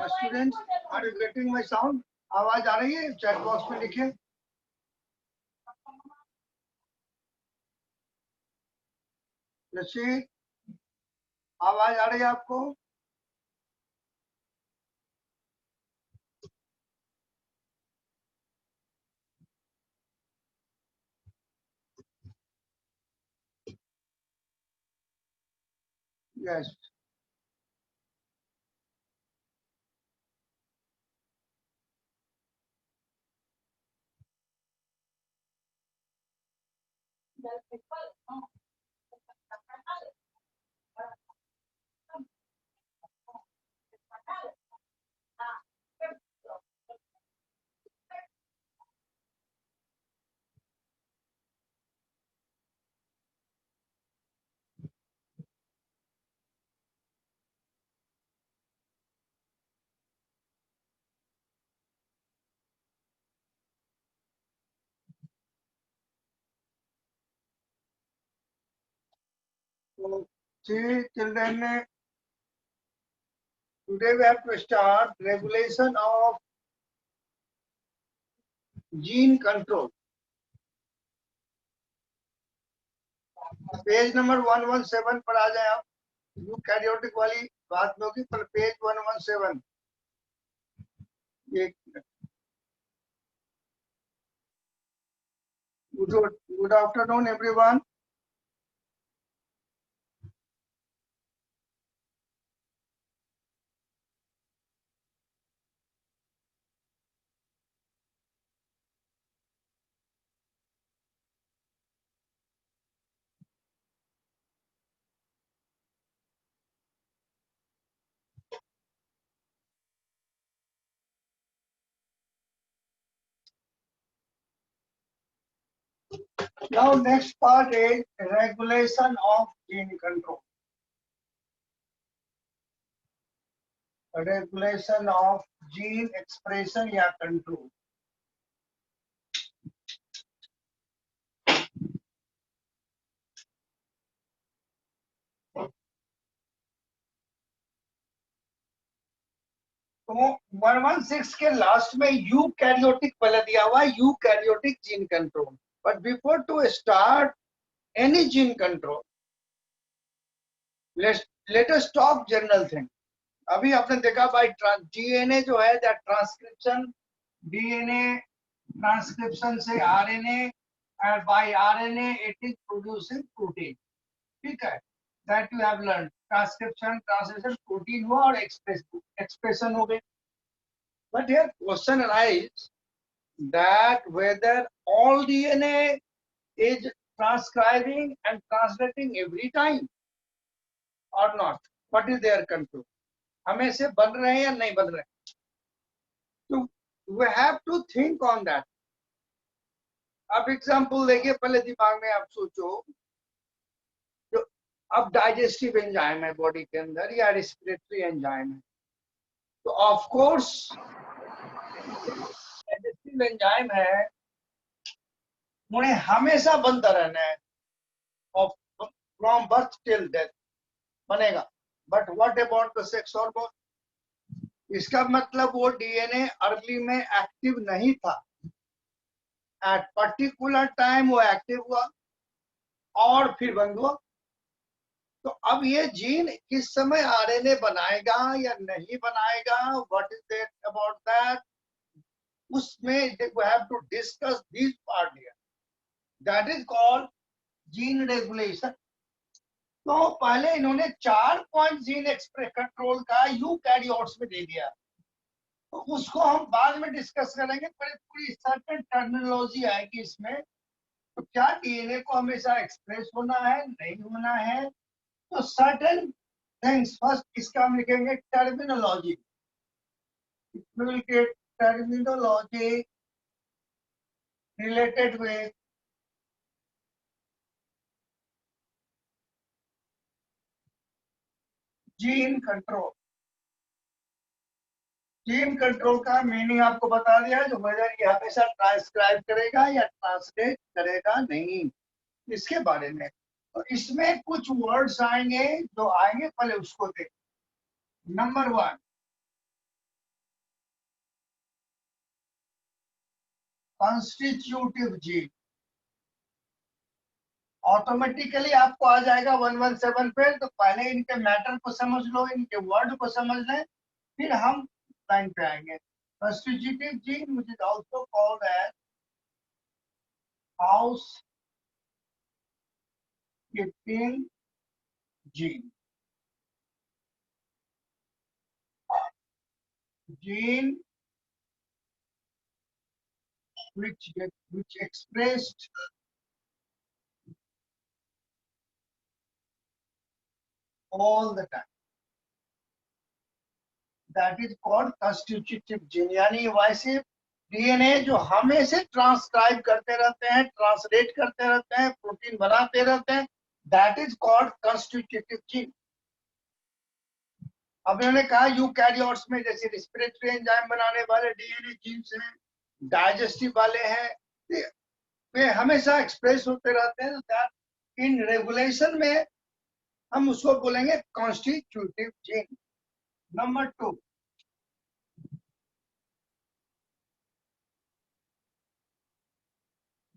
Students, are you getting my sound? आवाज आ रही है? चैट बॉक्स में लिखें। रशीद, आवाज आ रही है आपको? Yes. See, children, today we have to start regulation of gene control. Page number 117 पर आ जाए आप। यूकैरियोटिक वाली बात में होगी, पर page 117। Good afternoon everyone. Now next part is regulation of gene control. Regulation of gene expression या control. तो 116 के लास्ट में यूकैरियोटिक पहले दिया हुआ है, eukaryotic gene control. But before to start any gene control, let us talk general thing. अभी आपने देखा भाई डीएनए जो है, दैट ट्रांसक्रिप्शन, डीएनए ट्रांसक्रिप्शन से RNA, and by RNA it is producing protein. ठीक है, that you have learn. Transcription, translation, protein हुआ और एक्सप्रेशन हो गई। But here question arises that whether all DNA is transcribing and translating every time or not. What is their control? हमें से बन रहे हैं या नहीं बन रहे हैं? तो we have to think on that. अब एग्जाम्पल देखिए, पहले दिमाग में आप सोचो, जो अब डाइजेस्टिव एंजाइम है बॉडी के अंदर या रेस्पिरेटरी एंजाइम है, तो ऑफ कोर्स डाइजेस्टिव एंजाइम है, उन्हें हमेशा बनता रहना है, फ्रॉम बर्थ टिल डेथ बनेगा। But what about the sex hormone? इसका मतलब वो डीएनए अर्ली में एक्टिव नहीं था, एट पर्टिकुलर टाइम वो एक्टिव हुआ और फिर बंद हुआ। तो अब ये जीन किस समय आरएनए बनाएगा या नहीं बनाएगा, what is that about that, उसमें we have to discuss this part here, that is called gene regulation. तो पहले इन्होंने 4 पॉइंट जीन एक्सप्रेस कंट्रोल का यूकैरियोट्स में दे दिया, तो उसको हम बाद में डिस्कस करेंगे। पर पूरी सर्टेन टर्मिनोलॉजी आएगी इसमें। तो क्या डीएनए को हमेशा एक्सप्रेस होना है, नहीं होना है? तो सर्टेन थिंग्स, फर्स्ट इसका हम लिखेंगे terminology. Terminology related with gene control. Gene control का मीनिंग आपको बता दिया, जो वेदर ये हमेशा ट्रांसक्राइब करेगा या ट्रांसलेट करेगा नहीं, इसके बारे में। तो इसमें कुछ वर्ड्स आएंगे, जो आएंगे पहले उसको देख। नंबर 1, कॉन्स्टिट्यूटिव जीन, ऑटोमेटिकली आपको आ जाएगा 117 पे। तो पहले इनके मैटर को समझ लो, इनके वर्ड को समझ लें, फिर हम लाइन पे आएंगे। Constitutive gene which is also called as house keeping gene, gene which expressed all the time, that is called constitutive gene। यानी वैसे डीएनए जो हमेशा ट्रांसक्राइब करते रहते हैं, ट्रांसलेट करते रहते हैं, प्रोटीन बनाते रहते हैं, that is called constitutive gene। अब इन्होंने कहा यूकैरियोट्स में जैसे रेस्पिरेटरी एंजाइम बनाने वाले डीएनए जीन्स हैं, डाइजेस्टिव वाले हैं, वे हमेशा एक्सप्रेस होते रहते हैं। दैट इन रेगुलेशन में हम उसको बोलेंगे constitutive gene. Number 2,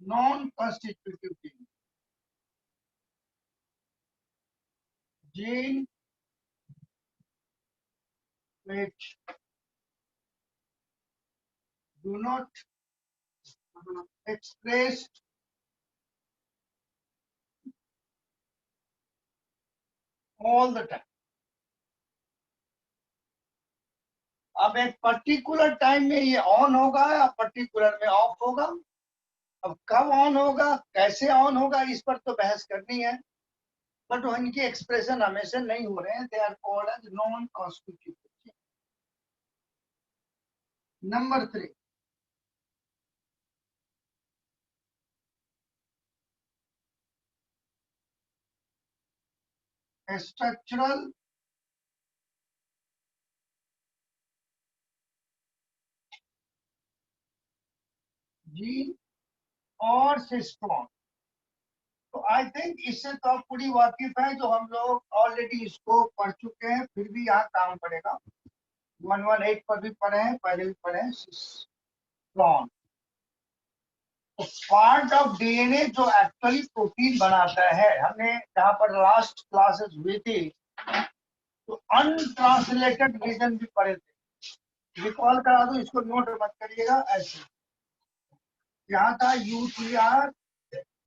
non constitutive gene, gene which do not express all the time। अब एक पर्टिकुलर टाइम में ये ऑन होगा या पर्टिकुलर में ऑफ होगा। अब कब ऑन होगा, कैसे ऑन होगा, इस पर तो बहस करनी है, बट इनके एक्सप्रेशन हमेशा नहीं हो रहे हैं। They are called as non constitutive. Number 3, structural gene और सिस्टोन। तो आई थिंक इससे तो आप पूरी वाकिफ है, जो हम लोग ऑलरेडी इसको पढ़ चुके हैं, फिर भी यहाँ काम पड़ेगा। 118 पर भी पढ़े हैं, पहले भी पढ़े हैं। सिस्टोन पार्ट ऑफ डीएनए जो एक्चुअली प्रोटीन बनाता है। हमने जहाँ पर लास्ट क्लासेस हुई थी तो अनट्रांसलेटेड रीजन भी पढ़े थे, रिकॉल करा दो, इसको नोट मत करिएगा। ऐसे यहाँ था यूटीआर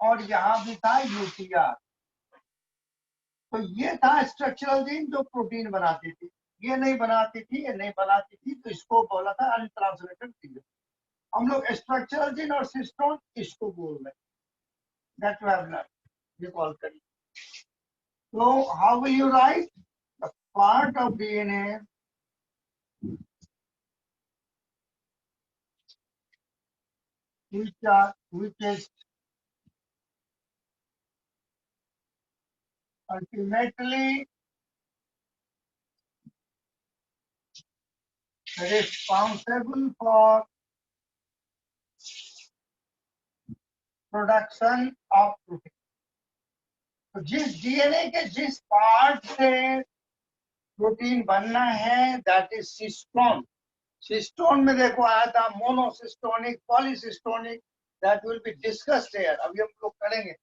और यहाँ भी था यूटीआर। तो ये था स्ट्रक्चरल जीन जो प्रोटीन बनाती थी, ये नहीं बनाती थी, ये नहीं बनाती थी, तो इसको बोला था अनट्रांसलेटेड जीन। हम लोग स्ट्रक्चरल जीन और सिस्टोन इसको बोल रहे हैं। That you have learn, recall करिए। So how will you write the part of DNA which is ultimately responsible for production of protein। तो जिस डीएनए के जिस पार्ट से प्रोटीन बनना है दैट इज सिस्टोन। सिस्टोन में देखो आया था monocistronic, पॉलीसिस्टोनिक, that will be discussed here, अभी हम लोग करेंगे।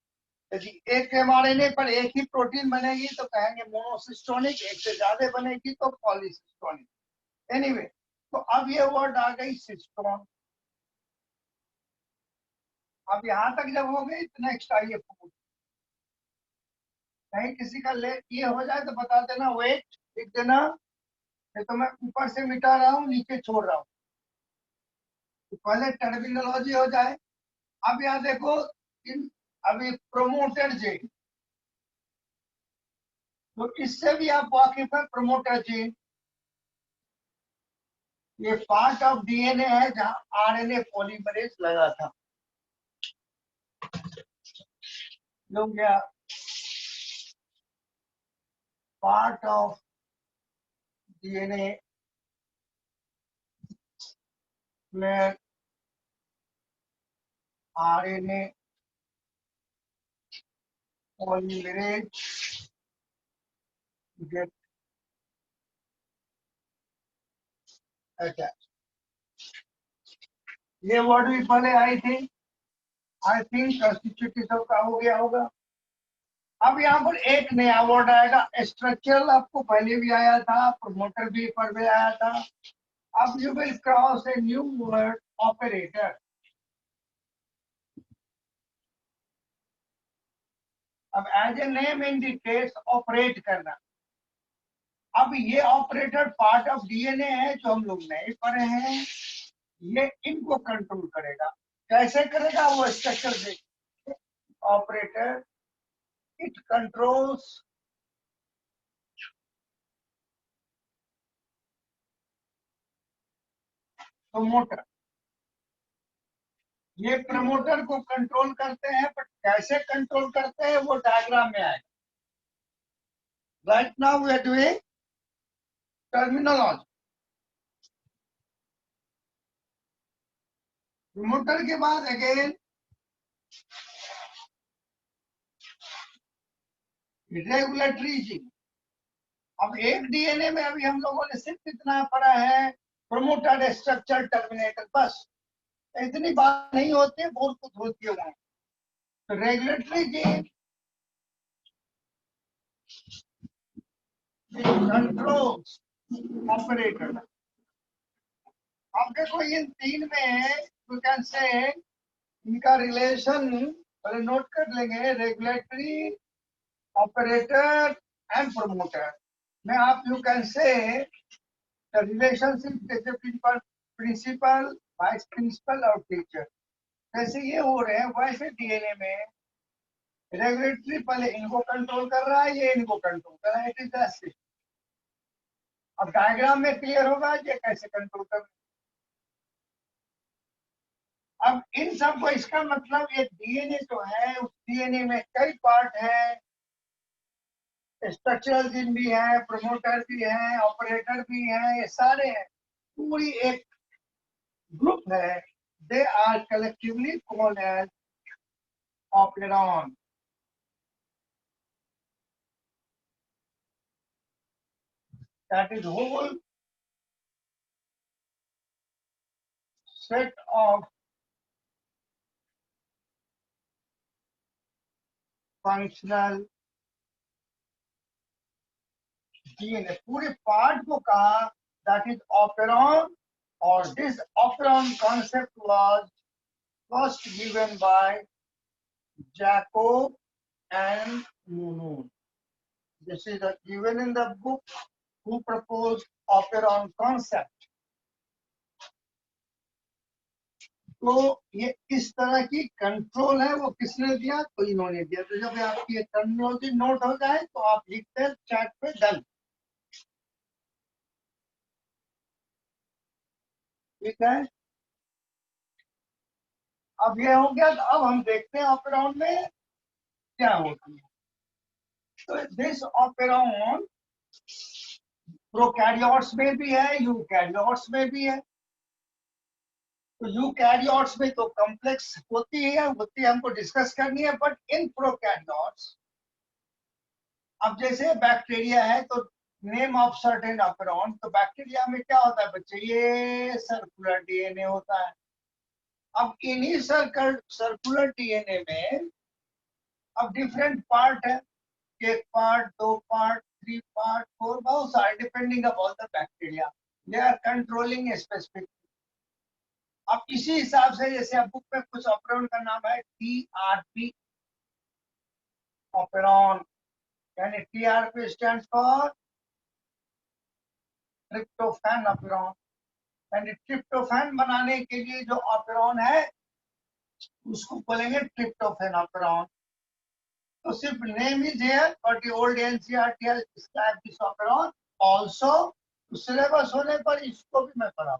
यदि एक एमआरएनए पर एक ही प्रोटीन बनेगी तो कहेंगे मोनोसिस्टोनिक, एक से ज्यादा बनेगी तो पॉलीसिस्टोनिक। एनीवे, तो अब ये वर्ड आ गई सिस्टोन। अब यहां तक जब हो गई तो नेक्स्ट आइए फूड। कहीं किसी का ले ये हो जाए तो बता देना, वेट लिख देना, नहीं तो मैं ऊपर से मिटा रहा हूँ नीचे छोड़ रहा हूँ, तो पहले टर्मिनोलॉजी हो जाए। अब यहाँ देखो इन अभी प्रोमोटर जीन, तो इससे भी आप वाकिफ है। प्रोमोटर जीन ये पार्ट ऑफ डीएनए है जहां आरएनए पॉलीमरेज लगा था। लोग क्या पार्ट ऑफ डीएनए में आरएनए पॉलीमरेज गेट अटैच। ये वर्ड भी पहले आई थिंक कंस्टिट्यूटिव का हो गया होगा। अब यहाँ पर एक नया वर्ड आएगा, स्ट्रक्चरल आपको पहले भी आया था, प्रमोटर भी पहले आया था। अब you will cross a new word, operator. अब as a name indicates, operate करना। अब ये ऑपरेटर पार्ट ऑफ डीएनए है जो हम लोग नहीं पढ़े हैं, ये इनको कंट्रोल करेगा। कैसे करेगा वो स्ट्रक्चर देख। Operator, it controls promoter. ये प्रमोटर को कंट्रोल करते हैं, बट कैसे कंट्रोल करते हैं वो डायग्राम में आएगा। Right now we are doing terminology. Promoter के बाद अगेन रेगुलेटरी जीन। अब एक डीएनए में अभी हम लोगों ने सिर्फ इतना पढ़ा है, प्रमोटर, स्ट्रक्चर, टर्मिनेटर, बस इतनी बात नहीं होती है, बहुत कुछ होती है वहां। तो रेगुलेटरी जीन कंट्रोल्स ऑपरेटर। अब देखो इन तीन में यू कैन से इनका रिलेशन पहले नोट कर लेंगे, रेगुलेटरी, ऑपरेटर एंड प्रमोटर में आप you can say the relationship जैसे प्रिंसिपल, वाइस प्रिंसिपल और टीचर, जैसे ये हो रहे हैं वैसे डीएनए में रेगुलेटरी पहले इनको कंट्रोल कर रहा है, ये इनको कंट्रोल कर रहा है। It is the system. अब डायग्राम में क्लियर होगा ये कैसे कंट्रोल कर। अब इन सब को, इसका मतलब ये डीएनए जो है उस डीएनए में कई पार्ट है, स्ट्रक्चरल जीन भी है, प्रमोटर भी है, ऑपरेटर भी है, ये सारे हैं, पूरी एक ग्रुप है। They are collectively called as operon. That is whole set of functional DNA, पूरे पार्ट को कहा that is operon, or this operon concept was first given by Jacob and Monod. This is given in the book who proposed operon concept. तो ये इस तरह की control है वो किसने दिया, तो इन्होंने दिया। तो जब आपकी ये टर्मिनोलॉजी नोट हो जाए तो आप लिखते हैं चैट पे डन। ठीक है, अब ये हो गया। तो अब हम देखते हैं ऑपेरॉन में क्या होती है। तो दिस ऑपेरॉन प्रोकैरियोट्स में भी है, यूकैरियोट्स में भी है। तो यूकैरियोट्स में तो कॉम्प्लेक्स होती है, हमको डिस्कस करनी है, बट इन प्रोकैरियोट्स अब जैसे बैक्टीरिया है तो नेम ऑफ सर्टेन ऑपेरॉन, तो बैक्टीरिया में क्या होता है बच्चे, ये सर्कुलर डीएनए होता है। अब इन्हीं सर्कुलर डीएनए में अब डिफरेंट पार्ट है, एक पार्ट, दो पार्ट, थ्री पार्ट, फोर, बहुत सारे, depending upon the bacteria they are controlling specific. अब इसी हिसाब से जैसे आप बुक में कुछ ऑपेरॉन का नाम है टीआरपी ऑपेरॉन, यानी TRP stands for tryptophan operon, यानी ट्रिप्टोफैन बनाने के लिए जो ऑपेरॉन है उसको बोलेंगे ट्रिप्टोफैन ऑपेरॉन। तो सिर्फ name is here, but the old NCERT has described this operon also. Syllabus होने पर इसको भी मैं पढ़ाऊं,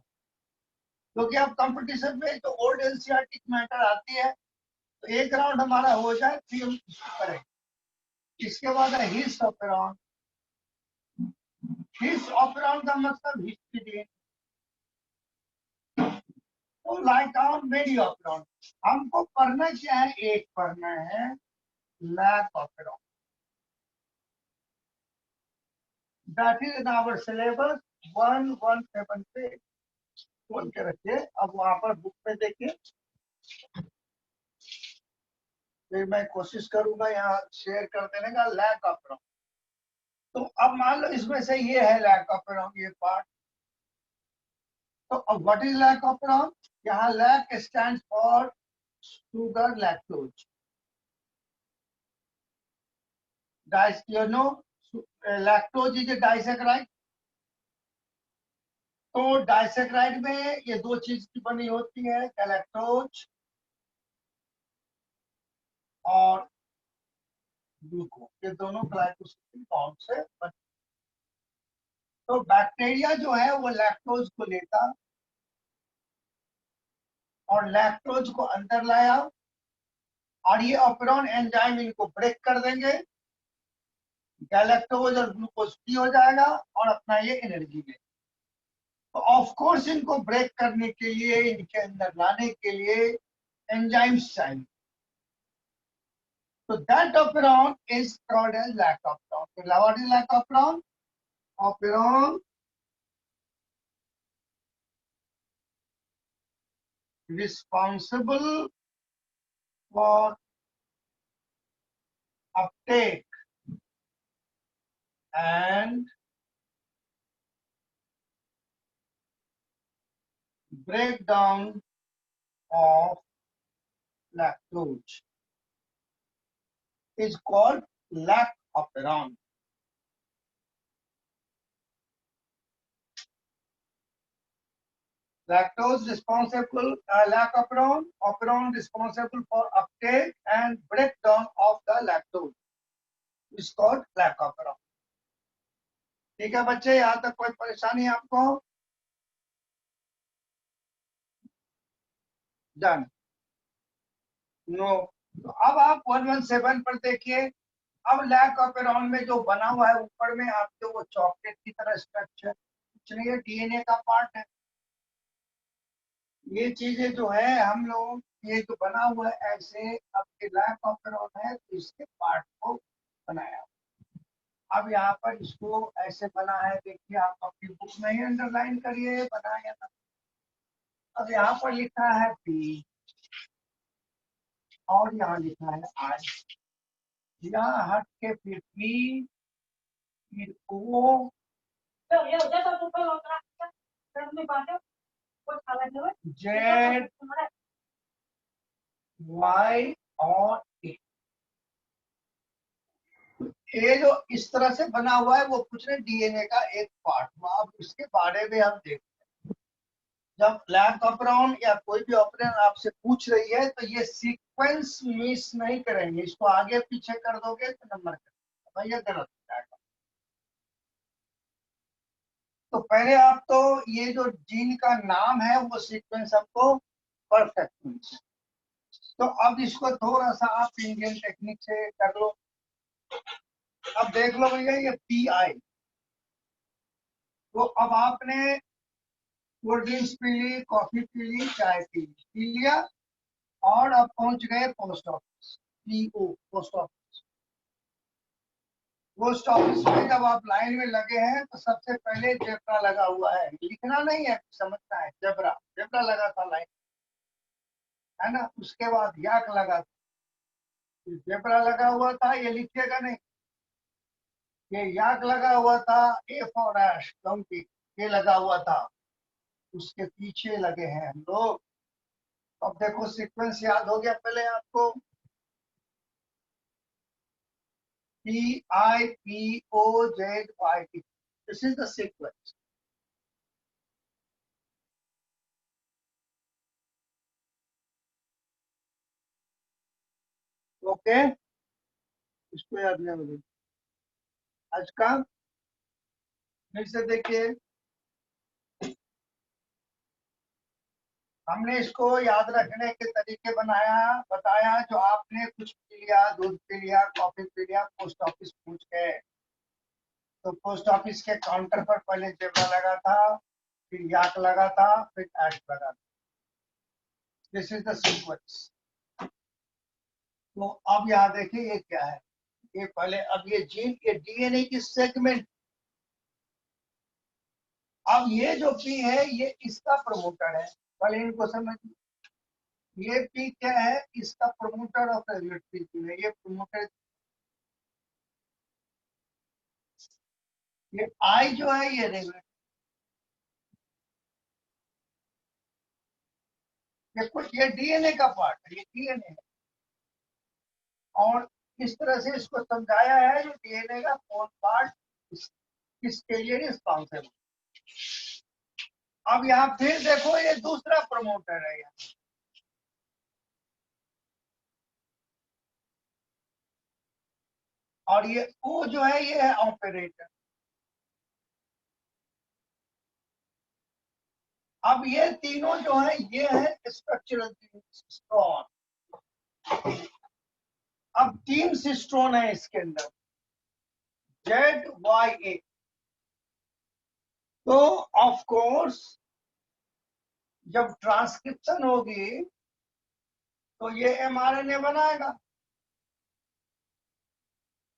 क्योंकि अब कंपटीशन में तो ओल्ड एनसीईआरटी की मैटर आती है। तो एक राउंड हमारा हो जाए फिर हम इसको करेंगे। इसके बाद है हिस ऑपेरॉन। हिस ऑपेरॉन का मतलब हिस्ट्री, तो लाइक ऑन मेरी ऑपेरॉन। हमको पढ़ना क्या है, एक पढ़ना है lac operon, that is in our syllabus 1176। खोल के रखिए। अब वहां पर बुक में देखिए, फिर मैं कोशिश करूंगा यहाँ शेयर कर देने का। लैक ऑफ राउंड, तो अब मान लो इसमें से ये है लैक ऑफ राउंड, ये पार्ट। तो अब what is lac operon? यहाँ lac stand for sugar lactose. You know, lactose is a disaccharide. तो डाइसेक्राइड में ये दो चीज की बनी होती है, गैलेक्टोज और ग्लूकोज, ये दोनों ग्लाइकोसिडिक बॉन्ड से बने। तो बैक्टीरिया जो है वो लैक्टोज को लेता और लैक्टोज को अंदर लाया, और ये ऑपेरॉन एंजाइम इनको ब्रेक कर देंगे, गैलेक्टोज और ग्लूकोज फ्री हो जाएगा और अपना ये एनर्जी ले। तो ऑफ कोर्स इनको ब्रेक करने के लिए, इनके अंदर लाने के लिए एंजाइम्स चाहिए। तो that operon is called as lac operon. तो what is lac operon? Operon responsible for uptake and breakdown of lactose is called lactoperon. Lactose responsible, lactoperon, operon responsible for uptake and breakdown of the lactose is called lactoperon. ठीक है बच्चे, यहाँ तक कोई परेशानी है आपको? डन। नो। तो अब आप 117 पर देखिए। अब लैक्टोपेरॉन में जो बना हुआ है ऊपर में आपके, वो चॉकलेट की तरह स्ट्रक्चर, कुछ नहीं है, डीएनए का पार्ट है। ये चीजें जो है हम लोग, ये जो बना हुआ है ऐसे, अब ये लैक्टोपेरॉन है तो इसके पार्ट को बनाया। अब यहाँ पर इसको ऐसे बना है, देखिए आप अपनी बुक में ही अंडरलाइन करिए बनाया था। अब यहाँ पर लिखा है पी और यहाँ लिखा है आई, यहाँ हट के फिर पी, फिर ओ, जेड, वाई और ए। ये जो इस तरह से बना हुआ है वो कुछ नहीं, डीएनए का एक पार्ट हुआ। अब इसके बारे में हम देखते हैं। जब लैक्टोपेरॉन या कोई भी ऑपरेशन आपसे पूछ रही है तो ये सीक्वेंस मिस नहीं करेंगे, इसको आगे पीछे कर दोगे तो नंबर करेंगे, भैया गलत हो जाएगा। तो पहले आप तो ये जो जीन का नाम है वो सीक्वेंस आपको परफेक्ट। तो अब इसको थोड़ा सा आप इंडियन टेक्निक से कर लो। अब देख लो भैया, ये पी आई, तो अब आपने कोल्ड ड्रिंक्स पी ली, कॉफी पी ली, चाय पी लिया, और अब पहुंच गए post office, PO post office. Post office में जब आप लाइन में लगे हैं तो सबसे पहले जेब्रा लगा हुआ है, लिखना नहीं है, समझना है। जेब्रा, जेब्रा लगा था लाइन, है ना। उसके बाद याक लगा था, जेब्रा लगा हुआ था, ये लिखिएगा नहीं, ये याक लगा हुआ था। ए फॉर एश, डोंकी, ये लगा हुआ था, उसके पीछे लगे हैं हम लोग। अब देखो सीक्वेंस याद हो गया पहले आपको, P I P O Z Y T, this is the sequence. Okay, इसको याद नहीं होगी आज का। फिर से देखिए, हमने इसको याद रखने के तरीके बताया। जो आपने कुछ पी लिया, दूध पी लिया, कॉफी पी लिया, पोस्ट ऑफिस पूछ गए, तो पोस्ट ऑफिस के काउंटर पर पहले जेब्रा लगा था, फिर याक लगा था, फिर एट लगा था। This is the sequence. तो अब यहाँ देखिए ये क्या है, ये पहले, अब ये जीन, ये डीएनए की सेगमेंट, अब ये जो पी है ये इसका प्रमोटर है, पहले इनको समझिए। ये पी क्या है, इसका प्रमोटर ऑफ रेगुलेटरी पी है, ये प्रमोटर। ये आई जो है ये रेगुलेटरी, ये कुछ ये डीएनए का पार्ट है, ये डीएनए है। और इस तरह से इसको समझाया है जो डीएनए का कौन पार्ट किसके लिए रिस्पॉन्सिबल। अब यहाँ फिर देखो ये दूसरा प्रमोटर है यहाँ, और ये ओ जो है ये है ऑपरेटर। अब ये तीनों जो है ये है स्ट्रक्चरल सिस्टोन। अब तीन सिस्टोन है इसके अंदर, ZYA। तो ऑफ कोर्स जब ट्रांसक्रिप्शन होगी तो ये एमआरएनए बनाएगा।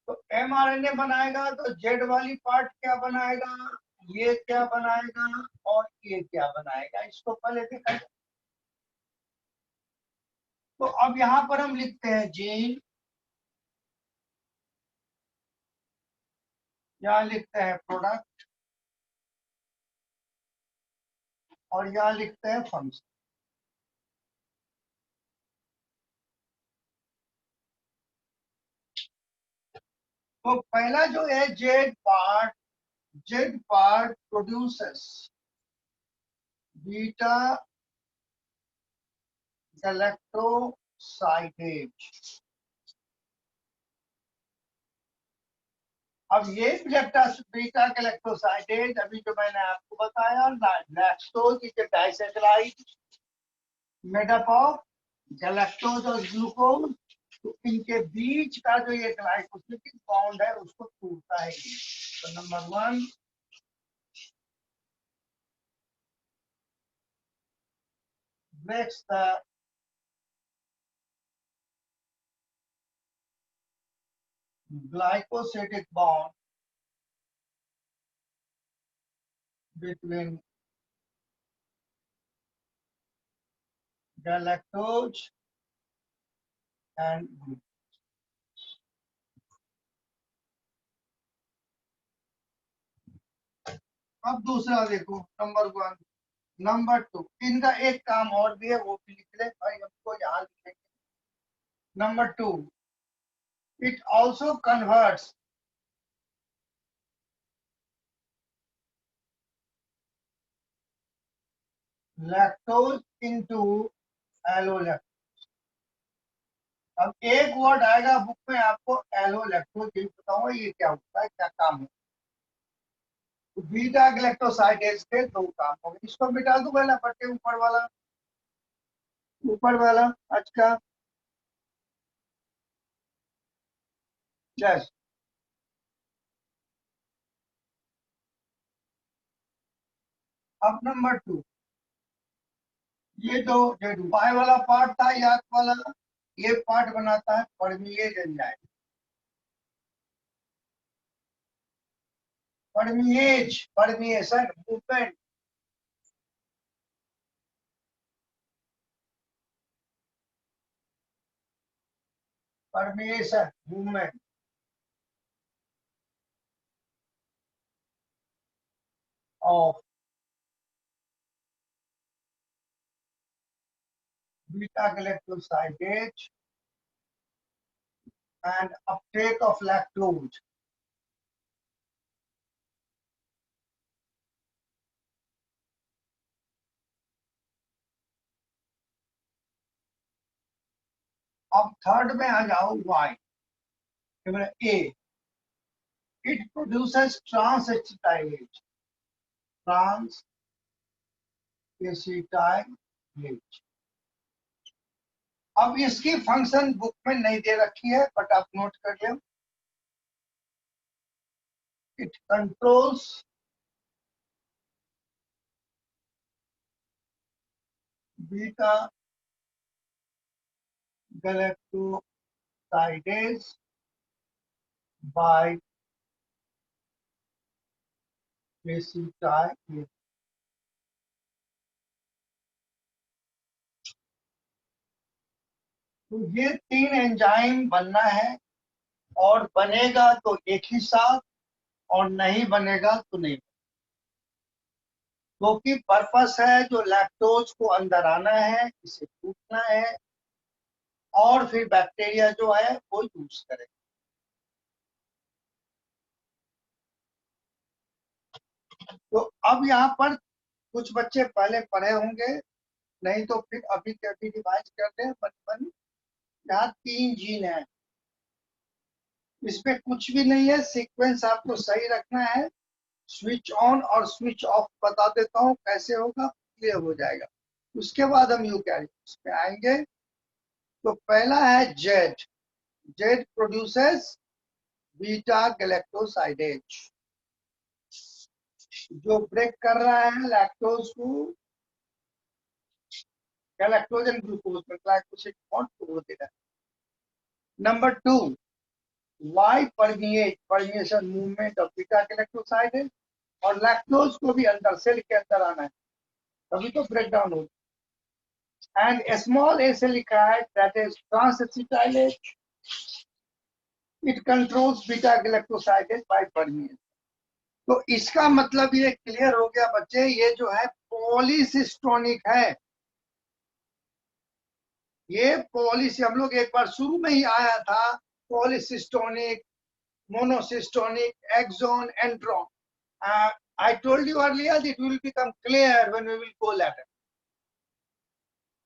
तो एमआरएनए बनाएगा तो जेड वाली पार्ट क्या बनाएगा, ये क्या बनाएगा और ये क्या बनाएगा, इसको पहले देखा। तो अब यहां पर हम लिखते हैं जीन, यहां लिखते हैं प्रोडक्ट, और यहां लिखते हैं फंक्शन। तो पहला जो है Z part produces beta galactosidase. अब ये बीटा गैलेक्टोसाइडेज अभी जो मैंने आपको बताया, lactose is disaccharide made up of galactose और ग्लूकोज। तो इनके बीच का जो ये ग्लाइकोसिलिक बॉन्ड है उसको टूटता है ये। तो number 1 breaks the glycosidic bond between galactose and glucose. अब दूसरा देखो, नंबर 1। नंबर 2, इनका एक काम और भी है, वो भी लिख ले भाई, हमको यहाँ लिखेंगे। Number 2, it also converts lactose into एलोलैक्टोज। अब एक वर्ड आएगा बुक में, आपको एलोलैक्टोज यही बताऊंगा ये क्या होता है, क्या काम है। तो बीटा ग्लैक्टोसाइडेज के दो काम हो गए, इसको मिटा दो पहला पट्टे ऊपर वाला, ऊपर वाला आज का। यस। अब नंबर 2, ये जो वाई वाला पार्ट था याद वाला, ये पार्ट बनाता है permease enzyme. Permeation movement, permeation movement of beta galactosidase and uptake of lactose. अब थर्ड में आ जाओ Y, A, it produces trans acetylase, trans acetylase. अब इसकी फंक्शन बुक में नहीं दे रखी है बट आप नोट कर ले। It controls beta galactosidase by acetyl. तो ये 3 एंजाइम बनना है, और बनेगा तो एक ही साथ, और नहीं बनेगा तो नहीं। क्योंकि पर्पस है जो लैक्टोज को अंदर आना है, इसे टूटना है, और फिर बैक्टीरिया जो है वो यूज करेगा। तो अब यहाँ पर कुछ बच्चे पहले पढ़े होंगे, नहीं तो फिर अभी के अभी रिवाइज करते हैं बचपन। यहाँ 3 जीन है, इसमें कुछ भी नहीं है, सीक्वेंस आपको सही रखना है। स्विच ऑन और स्विच ऑफ बता देता हूँ कैसे होगा, क्लियर हो जाएगा। उसके बाद हम यूकैरियोट्स पे आएंगे। तो पहला है Z. Z produces beta galactosidase, जो ब्रेक कर रहा है लैक्टोज को गैलेक्टोज एंड ग्लूकोज में, ग्लाइकोसिड बॉन्ड तोड़ देगा। Number 2, Y permeation movement of beta galactosidase, और लैक्टोज को भी अंदर सेल के अंदर आना है, तभी तो ब्रेक डाउन होगा। एंड स्मॉल ए से लिखा है that is transacetylase, it controls beta galactosidase by permeation. तो इसका मतलब ये क्लियर हो गया बच्चे, ये जो है पॉलीसिस्टोनिक है। ये पॉलिस हम लोग एक बार शुरू में ही आया था, polycistronic, monocistronic, exon, intron. I told you earlier that it will become clear when we will go later.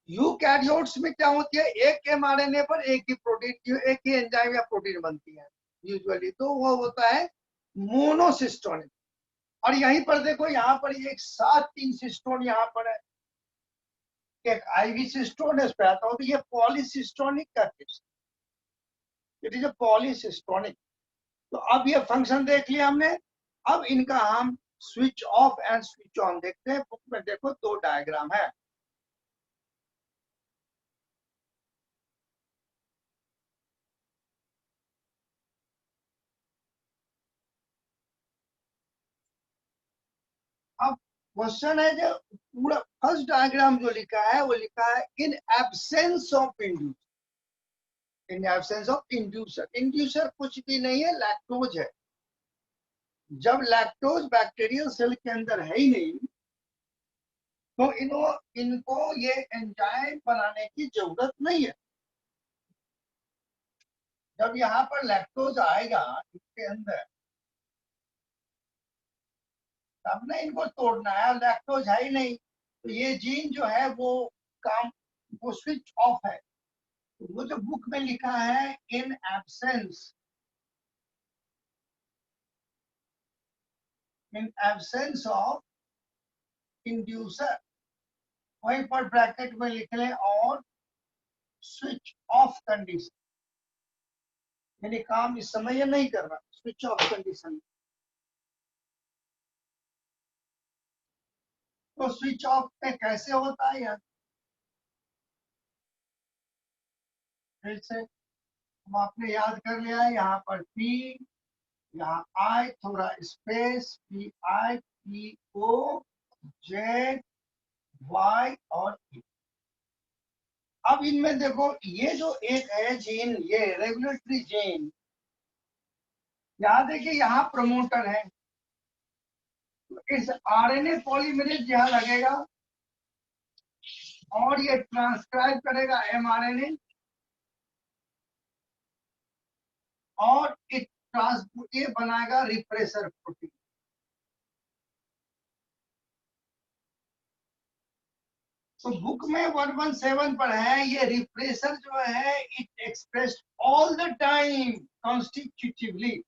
Eukaryotes में क्या होती है, एक एमआरएनए पर एक ही प्रोटीन, एक ही एंजाइम या प्रोटीन बनती है यूजुअली, तो वो होता है मोनोसिस्टोनिक। और यहीं पर देखो, यहाँ पर एक साथ 3 सिस्टोन यहाँ पर है, एक आईवी सिस्टोन है, उस पर आता हूँ, तो ये पॉलीसिस्टोनिक का केस, इट इज ए पॉलीसिस्टोनिक। तो अब ये फंक्शन देख लिया हमने। अब इनका हम switch off and switch on देखते हैं। बुक में देखो 2 डायग्राम है। अब क्वेश्चन है जो पूरा फर्स्ट डायग्राम जो लिखा है वो लिखा है इन absence of inducer. In absence of inducer, inducer कुछ भी नहीं है, लैक्टोज है। जब लैक्टोज बैक्टीरियल सेल के अंदर है ही नहीं, तो इनको ये एंजाइम बनाने की जरूरत नहीं है। जब यहाँ पर लैक्टोज आएगा इसके अंदर, तब ना इनको तोड़ना है, लैक्टोज है ही नहीं, तो ये जीन जो है वो काम, वो स्विच ऑफ है। तो वो जो बुक में लिखा है इन एब्सेंस ऑफ इंड्यूसर, वहीं पर ब्रैकेट में लिख लें और स्विच ऑफ कंडीशन, यानी काम इस समय ये नहीं कर रहा, स्विच ऑफ कंडीशन। तो स्विच ऑफ पे कैसे होता है यार, फिर से हम आपने याद कर लिया है, यहाँ पर पी, यहाँ आई, थोड़ा space, P I P O Z Y और ई। अब इनमें देखो, ये जो एक है जीन, ये रेगुलेटरी जीन, याद है कि यहाँ प्रमोटर है, तो इस आरएनए पॉलीमरेज यहाँ लगेगा और ये ट्रांसक्राइब करेगा एमआरएनए, और ये बनाएगा रिप्रेसर प्रोटीन। तो बुक में 117 पर है, ये रिप्रेसर जो है it expressed all the time constitutively.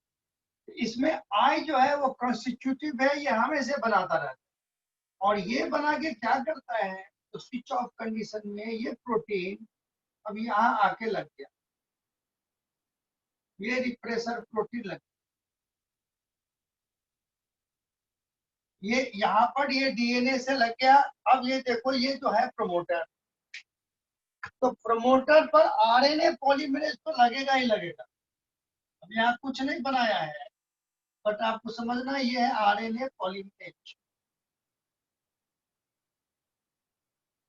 इसमें आई जो है वो कॉन्स्टिट्यूटिव है, ये हमेशा बनाता रहता है। और ये बना के क्या करता है, तो स्विच ऑफ कंडीशन में ये प्रोटीन अब यहाँ आके लग गया, ये रिप्रेसर प्रोटीन लग गया। ये यहाँ पर ये डीएनए से लग गया। अब ये देखो, ये जो है प्रमोटर, तो प्रमोटर पर आरएनए पॉलीमरेज तो लगेगा ही लगेगा। अब यहाँ कुछ नहीं बनाया है, बट आपको समझना ये है आरएनए पॉलीमरेज।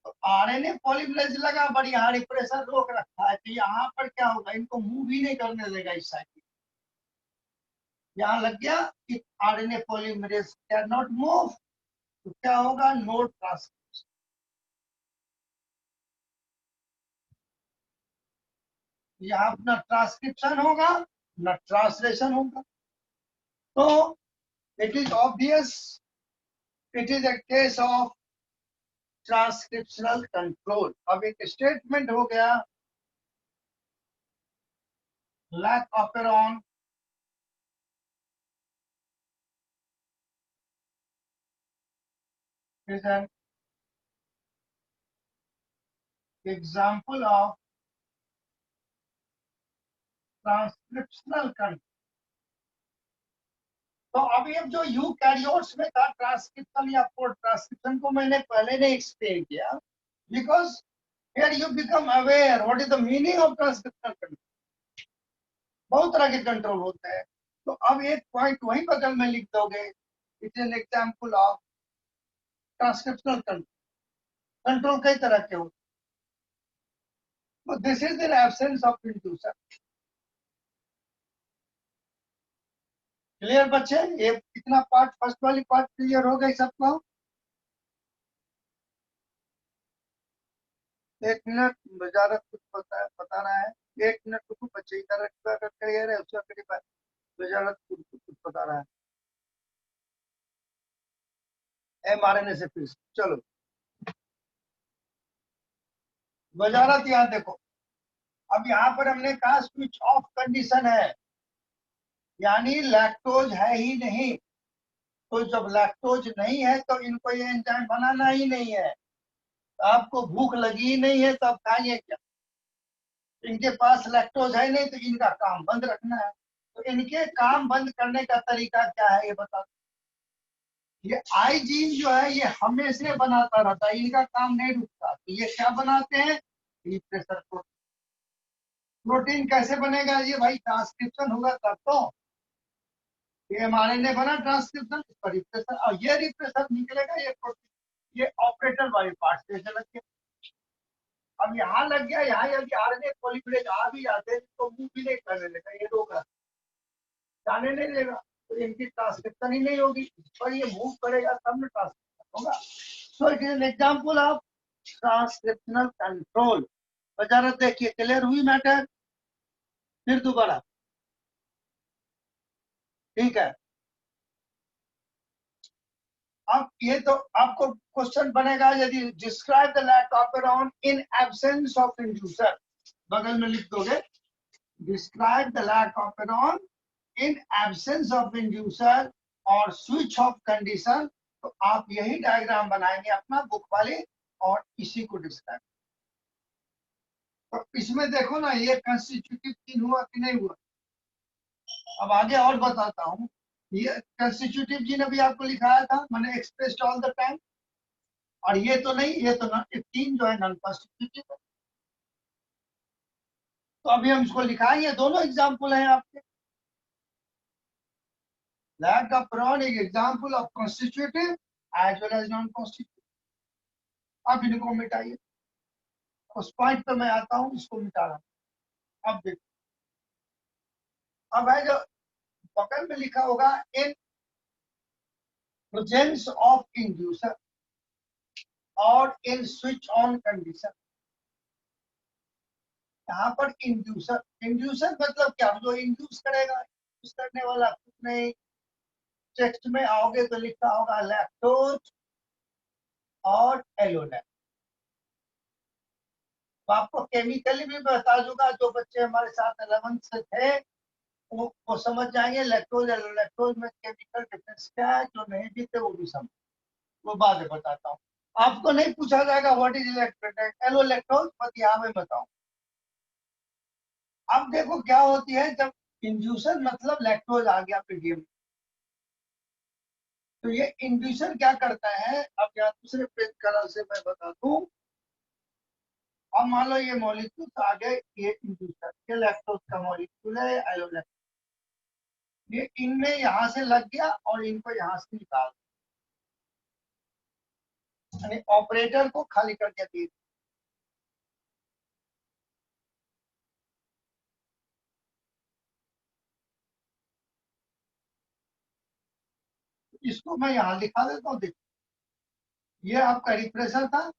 तो आरएनए पॉलीमरेज लगा बढ़िया, हाई प्रेशर रोक रखा है, तो यहाँ पर क्या होगा, इनको मूव ही नहीं करने देगा इस साइड। यहाँ लग गया कि RNA polymerase can not move, तो क्या होगा, नो ट्रांसक्रिप्शन। यहाँ अपना ट्रांसक्रिप्शन होगा ना ट्रांसलेशन होगा। तो it is obvious, it is a case of transcriptional control. अब एक स्टेटमेंट हो गया, lac operon is an example of transcriptional control. तो अभी अब जो यूकैरियोट्स में था ट्रांसक्रिप्शन या ट्रांसक्रिप्शन को मैंने पहले नहीं एक्सप्लेन किया, because here you become aware what is the meaning of transcriptional control. बहुत तरह के कंट्रोल होते हैं, तो अब एक पॉइंट वहीं बगल में लिख दोगे, it is an example of transcriptional control. Control कई तरह के होते हैं, तो this is in absence of inducer. Clear बच्चे, ये कितना पार्ट, फर्स्ट वाली पार्ट क्लियर हो गई सबको? एक मिनट, वजारत कुछ बता रहा है। एक मिनट रुको बच्चे, इधर क्लियर है, उसका करीब वजारत कुछ बता रहा है mRNA से। फिर चलो वजारत यहाँ देखो, अब यहाँ पर हमने कहा स्विच ऑफ कंडीशन है, यानी लैक्टोज है ही नहीं। तो जब लैक्टोज नहीं है तो इनको ये एंजाइम बनाना ही नहीं है। तो आपको भूख लगी ही नहीं है तो आप खाइए क्या? इनके पास लैक्टोज है नहीं, तो इनका काम बंद रखना है। तो इनके काम बंद करने का तरीका क्या है ये बता। ये आई जीन जो है ये हमेशा बनाता रहता है, इनका काम नहीं रुकता। तो ये क्या बनाते हैं, प्रेशर प्रोटीन। प्रोटीन कैसे बनेगा ये भाई, ट्रांसक्रिप्शन होगा तब तो। ये mRNA बना ट्रांसक्रिप्शन, इस पर रिप्रेशर, और ये रिप्रेशर निकलेगा, ये प्रोटीन, ये ऑपरेटर वाली पार्ट से लग गया। अब यहाँ लग गया, यहाँ यदि आरएनए पॉलीमरेज आ भी जाते हैं तो मूव भी नहीं करने देगा, ये रोगा, जाने नहीं देगा, तो इनकी ट्रांसक्रिप्शन ही नहीं होगी। पर ये मूव करेगा तब ना ट्रांसक्रिप्शन होगा। So it is an example of transcriptional control. वजारत देखिए, क्लियर हुई मैटर? फिर दोबारा, ठीक है। अब ये तो आपको क्वेश्चन बनेगा, यदि describe the lac operon in absence of inducer, बगल में लिख दोगे describe the lac operon in absence of inducer और स्विच ऑफ कंडीशन। तो आप यही डायग्राम बनाएंगे अपना बुक वाले, और इसी को डिस्क्राइब। तो इसमें देखो ना, ये कंस्टिट्यूटिव जीन हुआ कि नहीं हुआ। अब आगे और बताता हूँ। ये कंस्टिट्यूटिव जीन अभी आपको लिखाया था, मैंने एक्सप्रेस्ड ऑल द टाइम। और ये तो नहीं, ये तो तीन जो है नॉन कॉन्स्टिट्यूटिव है। तो अभी हम इसको लिखाएंगे, दोनों एग्जाम्पल हैं आपके। लैक ऑपेरॉन एक example of constitutive as well as non constitutive. अब इनको मिटाइए, उस पॉइंट पे मैं आता हूँ, इसको मिटा रहा हूँ। अब देखो, अब है जो बगल में लिखा होगा, इन प्रेजेंस ऑफ इंड्यूसर और इन स्विच ऑन कंडीशन। यहाँ पर इंड्यूसर, इंड्यूसर मतलब क्या, जो इंड्यूस करेगा, इंड्यूस करने वाला कुछ नहीं। टेक्स्ट में आओगे तो लिखा होगा लैक्टोज और एलोनेट। तो आपको केमिकली भी बता दूंगा, जो बच्चे हमारे साथ 11th से थे वो समझ जाएंगे लैक्टोज एलोलैक्टोज में केमिकल डिफरेंस क्या है। जो नहीं भी थे वो भी समझ, वो बाद में बताता हूँ। आपको नहीं पूछा जाएगा व्हाट इज एलोलैक्टोज, बस यहाँ में बताऊं। अब देखो क्या होती है, जब इंड्यूसर मतलब लैक्टोज आ गया पीडीएम, तो ये इंड्यूसर क्या करता है, अब यहाँ दूसरे पेज कलर से मैं बता दूं। अब मान लो ये मॉलिक्यूल आ गए, ये इंड्यूसर, ये लैक्टोज का मॉलिक्यूल है, एलोलैक्टोज। ये इनमें यहां से लग गया और इनको यहां से निकाल, यानी ऑपरेटर को खाली करके दी। इसको मैं यहां लिखा देता हूँ। देखो, ये आपका रिप्रेशर था,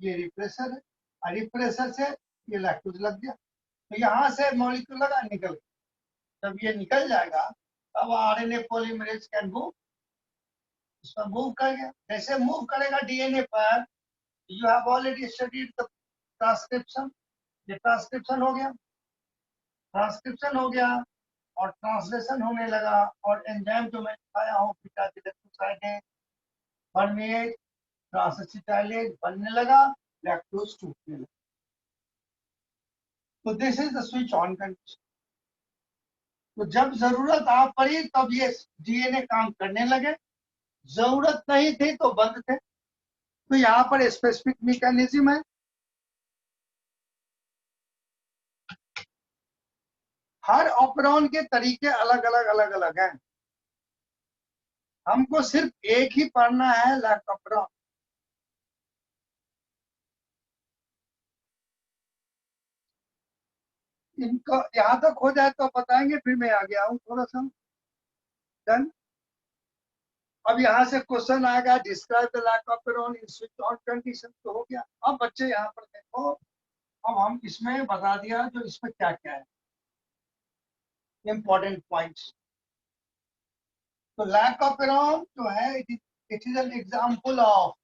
ये रिप्रेशर है, और रिप्रेशर से ये लैक्टोज लग गया, तो यहाँ से मॉलिक्यूल लगा, निकल गया। जब ये निकल जाएगा तब आरएनए पॉलीमरेज कैन मूव, इसमें मूव कर गया। जैसे मूव करेगा डीएनए पर, you have already studied the transcription, ये ट्रांसक्रिप्शन हो गया, ट्रांसक्रिप्शन हो गया और ट्रांसलेशन होने लगा, और एंजाइम जो मैं दिखाया हूँ बीटा ग्लाइकोसाइडेज, परमेज, ट्रांसएसिटाइलेज बनने लगा, लैक्टोज टूटने लगा। तो this is the switch on condition. तो जब जरूरत आ पड़ी तब ये डीएनए काम करने लगे, जरूरत नहीं थी तो बंद थे। तो यहाँ पर स्पेसिफिक मैकेनिज्म है। हर ऑपरेशन के तरीके अलग अलग हैं। हमको सिर्फ एक ही पढ़ना है, लैक ऑपरेशन। इनको यहाँ तक हो जाए तो बताएंगे, फिर मैं आ गया हूँ थोड़ा सा। डन। अब यहाँ से क्वेश्चन आएगा, describe the lac operation in switch on condition, तो हो गया। अब बच्चे यहाँ पर देखो, अब हम इसमें बता दिया जो इसमें क्या क्या है, इंपॉर्टेंट पॉइंट्स। तो लैक ऑपरेशन जो है, it is an example of,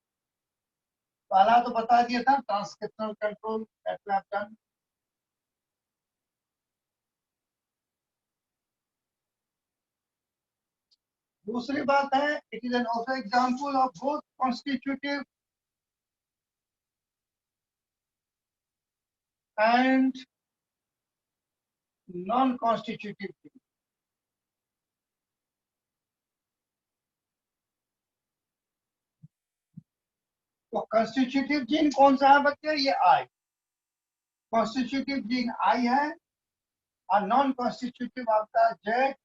पहला तो बता दिया था transcriptional control that we have done. दूसरी बात है, it is an also example of both constitutive and non constitutive. तो कॉन्स्टिट्यूटिव जीन कौन सा है बच्चे? ये आई, कॉन्स्टिट्यूटिव जीन आई है, और नॉन कॉन्स्टिट्यूटिव आपका जेड,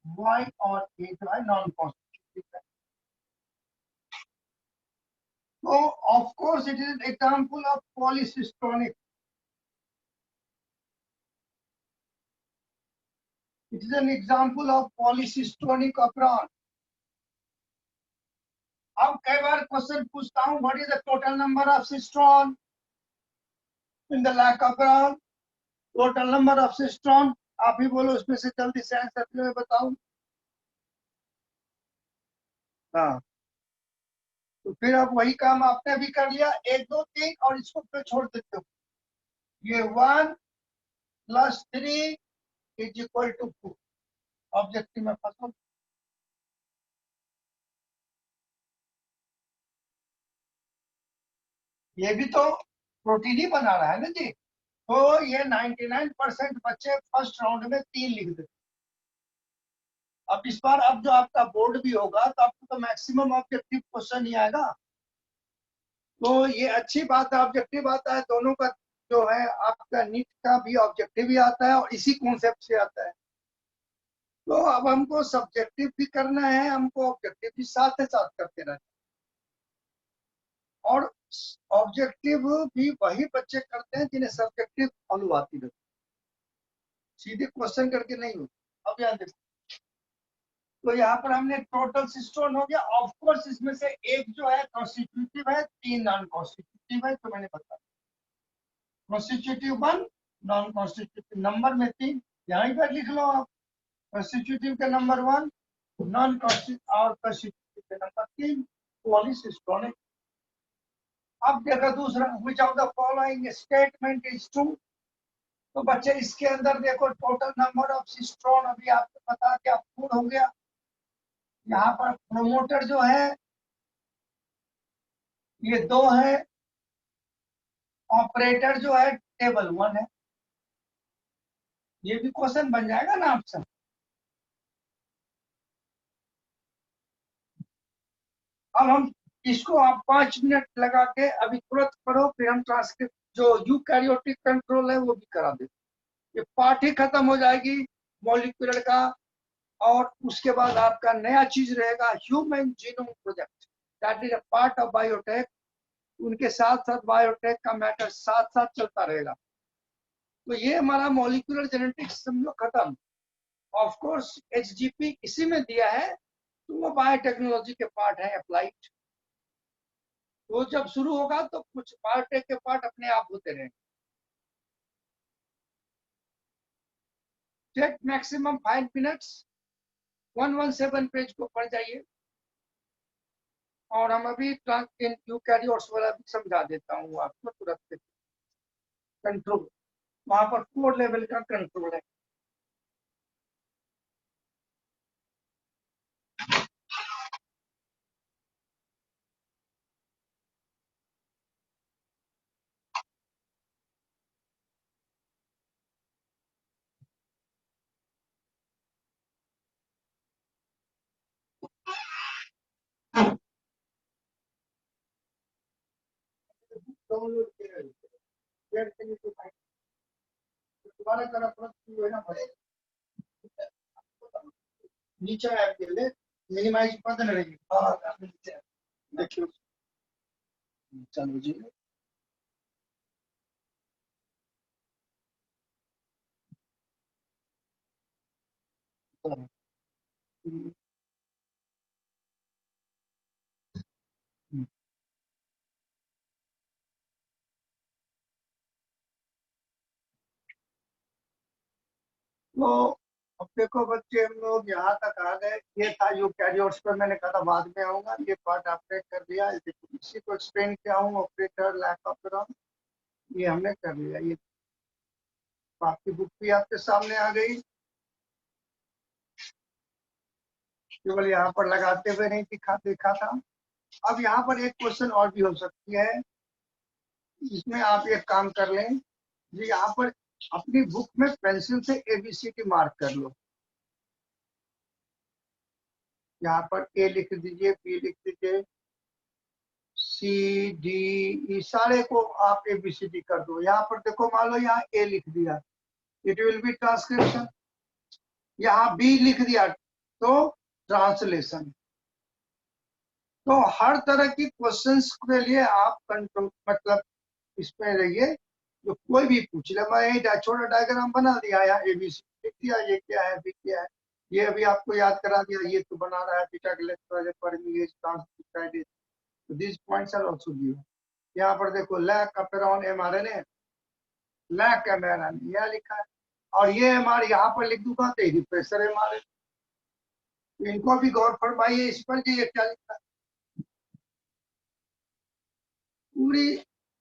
वाई और ए जो है नॉन कॉन्स्टिट्यूटिव है। तो of course it is example of polycistronic, it is an example of polycistronic operation. अब कई बार क्वेश्चन पूछता हूँ, what is the total number of cistron in the lac operation? Total number of cistron, आप ही बोलो उसमें से जल्दी से आंसर, मैं बताऊं। हाँ, तो फिर अब वही काम आपने भी कर लिया, 1 2 3, और इसको फिर छोड़ देते हो। ये 1 + 3 = 4। ऑब्जेक्टिव में फंसो। ये भी तो प्रोटीन ही बना रहा है ना जी। तो ये 99% बच्चे फर्स्ट राउंड में 3 लिख देते। अब इस बार अब जो आपका बोर्ड भी होगा तो आपको तो मैक्सिमम ऑब्जेक्टिव क्वेश्चन ही आएगा। तो ये अच्छी बात है, ऑब्जेक्टिव आता है दोनों का, जो है आपका नीट का भी ऑब्जेक्टिव भी आता है और इसी कॉन्सेप्ट से आता है। तो अब हमको सब्जेक्टिव भी करना है, हमको ऑब्जेक्टिव भी साथ ही साथ करते रहना है। और ऑब्जेक्टिव भी वही बच्चे करते हैं जिन्हें सब्जेक्टिव फॉलो आती है, सीधे क्वेश्चन करके नहीं होता। अब यहाँ देखो, तो यहाँ पर हमने टोटल सिस्टोन हो गया। ऑफ कोर्स इसमें से एक जो है कॉन्स्टिट्यूटिव है, 3 नॉन कॉन्स्टिट्यूटिव है, तो मैंने बताया कॉन्स्टिट्यूटिव 1, नॉन कॉन्स्टिट्यूटिव नंबर में 3, यहीं पर लिख लो आप। कॉन्स्टिट्यूटिव के नंबर 1, नॉन कॉन्स्टिट्यूटिव और कॉन्स्टिट्यूटिव के नंबर 3, पॉलीसिस्टोनिक। अब देखो दूसरा, which of the following statement is true? तो बच्चे इसके अंदर देखो, टोटल नंबर ऑफ सिस्ट्रॉन अभी आपको पता क्या 4 हो गया। यहाँ पर प्रोमोटर जो है ये 2 है, ऑपरेटर जो है टेबल 1 है। ये भी क्वेश्चन बन जाएगा ना आपसे। अब हम इसको आप 5 मिनट लगा के अभी तुरंत करो, फिर हम ट्रांसक्रिप्ट जो यूकैरियोटिक कंट्रोल है वो भी करा देते। ये पार्ट ही खत्म हो जाएगी मॉलिक्यूलर का, और उसके बाद आपका नया चीज रहेगा human genome project, that is a part of biotech. उनके साथ साथ बायोटेक का मैटर साथ साथ चलता रहेगा। तो ये हमारा मॉलिक्यूलर जेनेटिक्स समझो खत्म। ऑफ कोर्स एचजीपी इसी में दिया है, तो वो बायोटेक्नोलॉजी के पार्ट है अप्लाइड। वो जब शुरू होगा तो कुछ बायोटेक के पार्ट अपने आप होते रहेंगे। Take maximum 5 minutes. 117 पेज को पढ़ जाइए। और हम अभी यूकैरियोट्स वाला भी समझा देता हूँ आपको तुरंत। कंट्रोल, वहां पर 4 लेवल का कंट्रोल है। डाउनलोड किया है। दोबारा करा तुरंत है ना भाई। नीचे ऐप के लिए मिनिमाइज पता नहीं रहेगी। हाँ नीचे देखिए। चलो जी। तो अब देखो बच्चे, हम लोग यहाँ तक आ गए। ये था यूकैरियोट्स पर, मैंने कहा था बाद में आऊंगा। ये पार्ट आपने कर दिया। इसी को एक्सप्लेन किया हूँ, ऑपरेटर लैक ऑफ, ये हमने कर लिया। ये आपकी बुक भी आपके सामने आ गई। केवल यहाँ पर लगाते हुए नहीं देखा था। अब यहाँ पर एक क्वेश्चन और भी हो सकती है। इसमें आप एक काम कर लें जी, यहाँ पर अपनी बुक में पेंसिल से एबीसीडी मार्क कर लो। यहाँ पर ए लिख दीजिए, बी लिख दीजिए, सी डी ई सारे को आप एबीसीडी कर दो। यहाँ पर देखो, मान लो यहाँ ए लिख दिया, इट विल बी ट्रांसक्रिप्शन। यहाँ बी लिख दिया तो ट्रांसलेशन। तो हर तरह की क्वेश्चंस के लिए आप कंट्रोल मतलब इसमें रहिए। जो कोई भी पूछ ले, मैं यही छोटा डायग्राम बना दिया, यहाँ एबीसी लिख दिया, ये क्या है, बी क्या है। ये अभी आपको याद करा दिया, ये तो बना रहा है बीटा गैलेक्टोज परमीएज ट्रांसक्रिप्टाइडेज। तो this points are also given. यहाँ पर देखो lac operon mRNA, lac mRNA यह लिखा है। और ये एमआर यहाँ पर लिख दूंगा तो रिप्रेसर एमआरएनए। इनको भी गौर फरमाइए इस पर कि ये क्या लिखा है। पूरी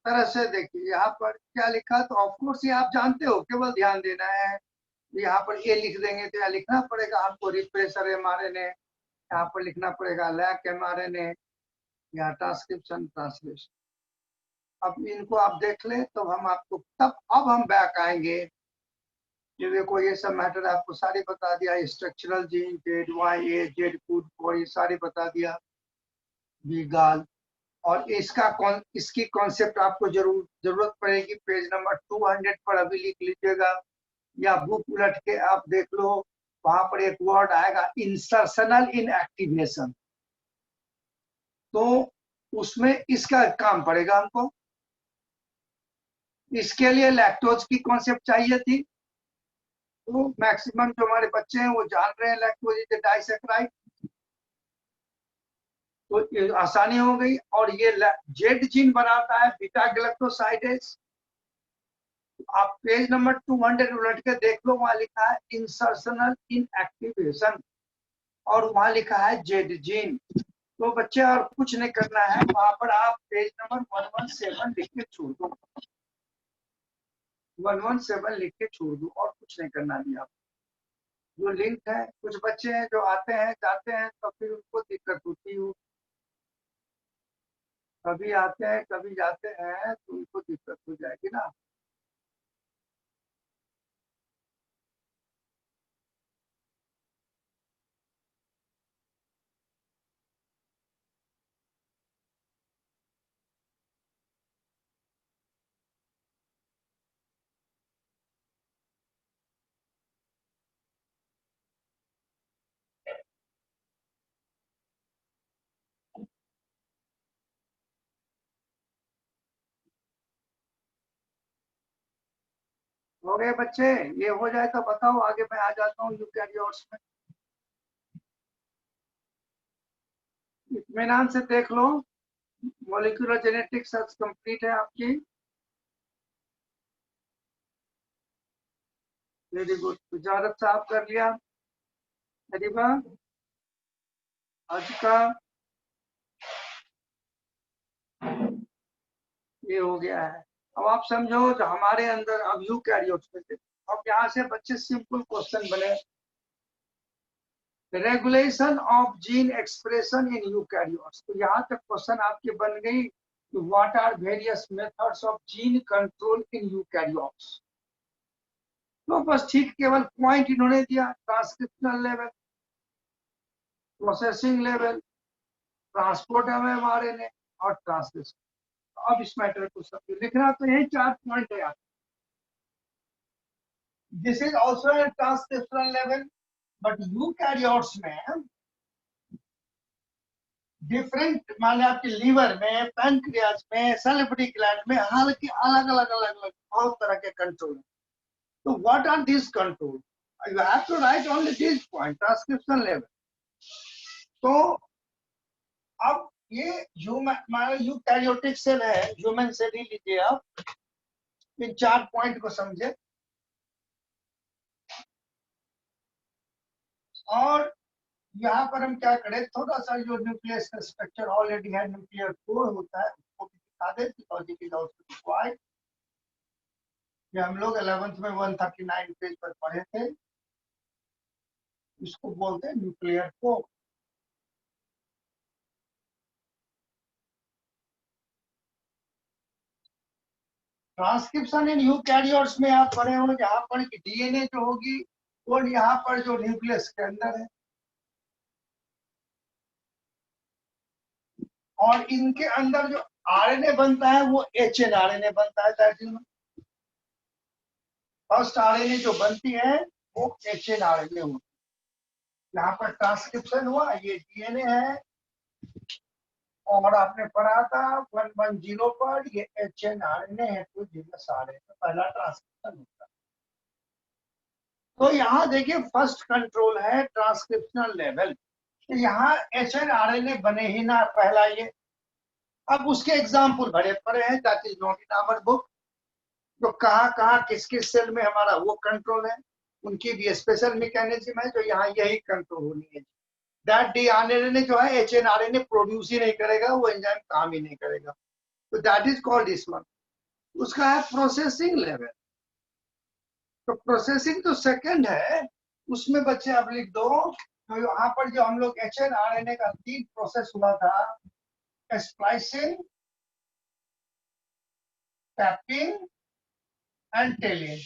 तरह से देखिए यहाँ पर क्या लिखा, तो ऑफकोर्स ये आप जानते हो, केवल ध्यान देना है। यहाँ पर ए लिख देंगे तो यहाँ लिखना पड़ेगा हमको रिप्रेसर एमआरएनए, यहाँ पर लिखना पड़ेगा लैक एमआरएनए, या ट्रांसक्रिप्शन ट्रांसलेशन। अब इनको आप देख ले तो हम आपको तब अब हम बैक आएंगे। ये देखो, ये सब मैटर आपको सारी बता दिया। स्ट्रक्चरल जीन, जेड वाई ए जेड फूड को ये सारी बता दिया। गाल। और इसकी कॉन्सेप्ट आपको जरूरत पड़ेगी, पेज नंबर 200 पर अभी लिख लीजिएगा, या बुक उलट के आप देख लो। वहां पर एक वर्ड आएगा इंसर्शनल इनएक्टिवेशन। तो उसमें इसका काम पड़ेगा हमको। इसके लिए लैक्टोज की कॉन्सेप्ट चाहिए थी। तो मैक्सिमम जो हमारे बच्चे हैं वो जान रहे हैं लैक्टोज इज डाइसैकेराइड। तो ये आसानी हो गई। और ये जेड जीन बनाता है बीटा गैलेक्टोसाइडेज। आप पेज नंबर 200 उलट के देख लो, वहां लिखा है इंसर्शनल इनएक्टिवेशन, और वहां लिखा है जेड जीन। तो बच्चे और कुछ नहीं करना है, वहां पर आप पेज नंबर 117 लिख के छोड़ दो। 117 लिख के छोड़ दो, और कुछ नहीं करना भी आप। जो लिंक है, कुछ बच्चे हैं जो आते हैं जाते हैं तो फिर उनको दिक्कत होती है। कभी आते हैं कभी जाते हैं तो उनको दिक्कत हो जाएगी ना। हो गए बच्चे? ये हो जाए तो बताओ, आगे मैं आ जाता हूँ यूकैरियोट्स में। इत्मीनान से देख लो, मॉलिक्यूलर जेनेटिक्स सब कंप्लीट है आपकी। वेरी गुड, इजाजत साहब कर लिया। अरीबा आज का ये हो गया है। अब आप समझो जो हमारे अंदर अब यूकैरियोट्स में थे। अब यहाँ से बच्चे सिंपल क्वेश्चन बने, regulation of gene expression in eukaryotes. तो यहाँ तक क्वेश्चन आपके बन गई, what are various methods of gene control in eukaryotes. तो बस ठीक केवल पॉइंट इन्होंने दिया, transcriptional level, processing level, transport of mRNA और ट्रांसलेशन। अब इस मैटर को समझो, लिखना तो यही 4 पॉइंट है। This is also a transcriptional level, but eukaryotes में डिफरेंट, मान लिया आपके लीवर में, पैनक्रियाज में, सैलिवरी ग्लैंड में, हल्के अलग अलग अलग अलग बहुत तरह के कंट्रोल। तो what are this control? You have to write only this point, transcription level. तो अब ये ह्यूमन यूकैरियोटिक सेल है, ह्यूमन सेल ही लीजिए आप, इन 4 पॉइंट को समझे। और यहाँ पर हम क्या करें, थोड़ा सा जो न्यूक्लियस का स्ट्रक्चर ऑलरेडी है, न्यूक्लियर कोर होता है, उसको भी दिखा दे, because it is also required. ये हम लोग 11th में 139 पेज पर पढ़े थे। इसको बोलते हैं nuclear core. Transcription in eukaryotes में आप पढ़े हो, यहाँ पर डीएनए जो होगी वो यहाँ पर जो न्यूक्लियस के अंदर है, और इनके अंदर जो आरएनए बनता है वो एचएन आरएनए बनता है। दैट इज फर्स्ट आरएनए जो बनती है वो एचएन आरएनए होती है। यहाँ पर ट्रांसक्रिप्शन हुआ, ये डीएनए है, और आपने पढ़ा था 110 पर ये एचएन आरएनए है, तो जीनस आरएनए पहला ट्रांसक्रिप्शन होता है। तो यहाँ देखिए फर्स्ट कंट्रोल है ट्रांसक्रिप्शनल लेवल। तो यहाँ एचएन आरएनए बने ही ना, पहला ये। अब उसके एग्जाम्पल भरे पड़े हैं, that is not in our book. तो कहाँ कहाँ किस किस सेल में हमारा वो कंट्रोल है, उनकी भी स्पेशल मैकेनिज्म है, जो यहाँ यही कंट्रोल होनी है। दैट डी आरएनए जो है एचएन आरएनए प्रोड्यूस ही नहीं करेगा, वो एंजाइम काम ही नहीं करेगा। तो that is called this one. उसका है प्रोसेसिंग लेवल। तो प्रोसेसिंग तो सेकंड है, उसमें बच्चे आप लिख दो। तो यहाँ पर जो हम लोग एचएन आरएनए का 3 प्रोसेस हुआ था, स्प्लाइसिंग, कैपिंग एंड टेलिंग।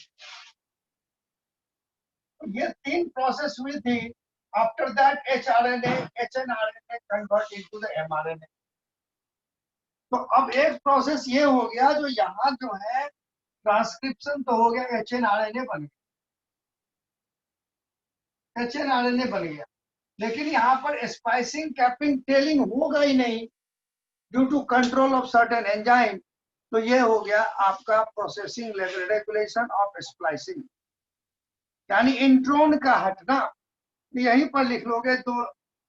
ये 3 प्रोसेस हुई थी। After that HN RNA convert into the mRNA. तो अब एक प्रोसेस ये हो गया, जो यहाँ जो है ट्रांसक्रिप्शन तो हो गया, एचएन आरएनए बन गया, एचएन आरएनए बन गया, लेकिन यहाँ पर स्पाइसिंग, कैपिंग, टेलिंग होगा ही नहीं due to control of certain enzyme. तो ये हो गया आपका processing level, regulation of splicing, यानी इंट्रोन का हटना। यहीं पर लिख लोगे तो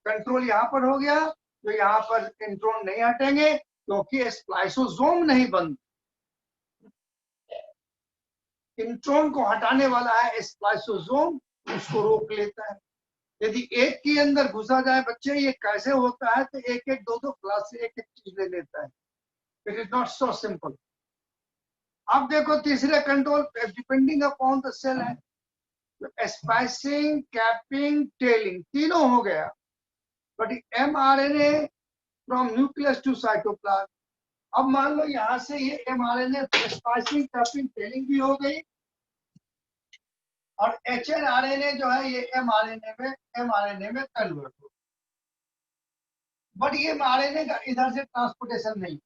कंट्रोल यहाँ पर हो गया, तो यहाँ पर इंट्रोन नहीं हटेंगे क्योंकि स्प्लाइसोसोम नहीं बन। इंट्रोन को हटाने वाला है स्प्लाइसोसोम, उसको रोक लेता है। यदि एक के अंदर घुसा जाए बच्चे, ये कैसे होता है, तो एक एक दो दो क्लास से एक एक चीज ले लेता है। It is not so simple. अब देखो तीसरे control, depending upon the cell है, स्पाइसिंग, कैपिंग, टेलिंग तीनों हो गया। But mRNA from nucleus to cytoplasm. अब मान लो यहाँ से ये एमआरएनए स्पाइसिंग, कैपिंग, टेलिंग भी हो गई, और एचएनआरएनए जो है ये एमआरएनए में कन्वर्ट हो। बट ये एमआरएनए का इधर से ट्रांसपोर्टेशन नहीं,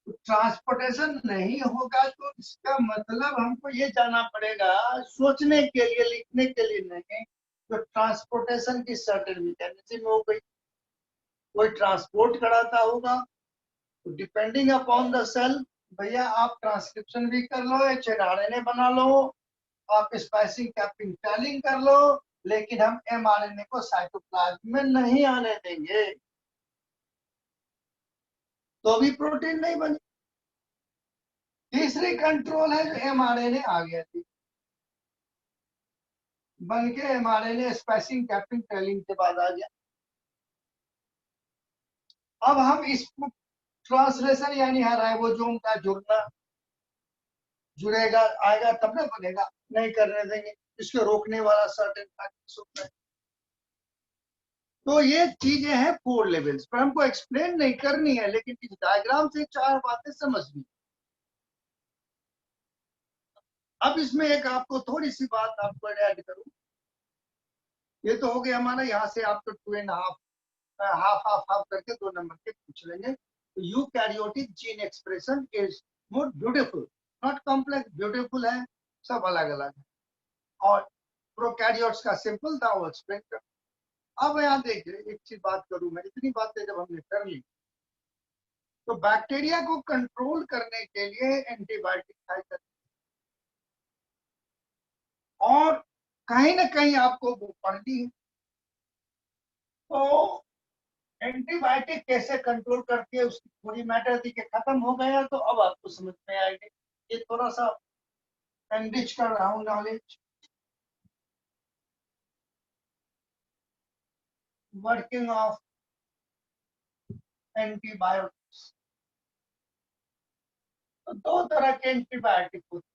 ट्रांसपोर्टेशन नहीं होगा, तो इसका मतलब हमको ये जानना पड़ेगा, सोचने के लिए, लिखने के लिए नहीं, तो ट्रांसपोर्टेशन की सर्टेन मैकेनिज्म हो गई, कोई ट्रांसपोर्ट कराता होगा। तो डिपेंडिंग अपॉन द सेल, भैया आप ट्रांसक्रिप्शन भी कर लो, एचआरएनए बना लो, आप स्पाइसिंग कैपिंग टैलिंग कर लो, लेकिन हम एमआरएनए को साइटोप्लाज्म में नहीं आने देंगे, तो भी प्रोटीन नहीं बनी। तीसरी कंट्रोल है जो एमआरएनए आ गया थी, बन के एमआरएनए स्पाइसिंग कैपिंग टैलिंग के बाद आ गया। अब हम इस ट्रांसलेशन यानी राइबोसोम का जुड़ना, जुड़ेगा आएगा तब ना बनेगा, नहीं करने देंगे, इसको रोकने वाला सर्टेन फैक्टर्स होता है। तो ये चीजें हैं 4 लेवल्स पर, हमको एक्सप्लेन नहीं करनी है, लेकिन इस डायग्राम से 4 बातें समझनी। अब इसमें एक आपको थोड़ी सी बात आपको ऐड करूं, ये तो हो गया हमारा, यहाँ से आपको 2.5 हाफ हाफ हाफ करके 2 नंबर के पूछ लेंगे। Eukaryotic gene expression is more beautiful, not complex, beautiful है, सब अलग अलग है। और प्रोकैरियोट्स का सिंपल था, वो एक्सप्लेन कर। अब यहाँ देखिए एक चीज बात करूं मैं, इतनी बातें जब हमने कर ली, तो बैक्टीरिया को कंट्रोल करने के लिए एंटीबायोटिक खाई जाती है, और कहीं ना कहीं आपको वो पढ़नी है। तो एंटीबायोटिक कैसे कंट्रोल करती है उसकी थोड़ी मैटर थी कि खत्म हो गया, तो अब आपको समझ में आएगी। ये थोड़ा सा एनरिच कर रहा हूँ नॉलेज। वर्किंग ऑफ एंटीबायोटिक्स, तो 2 तरह के एंटीबायोटिक होते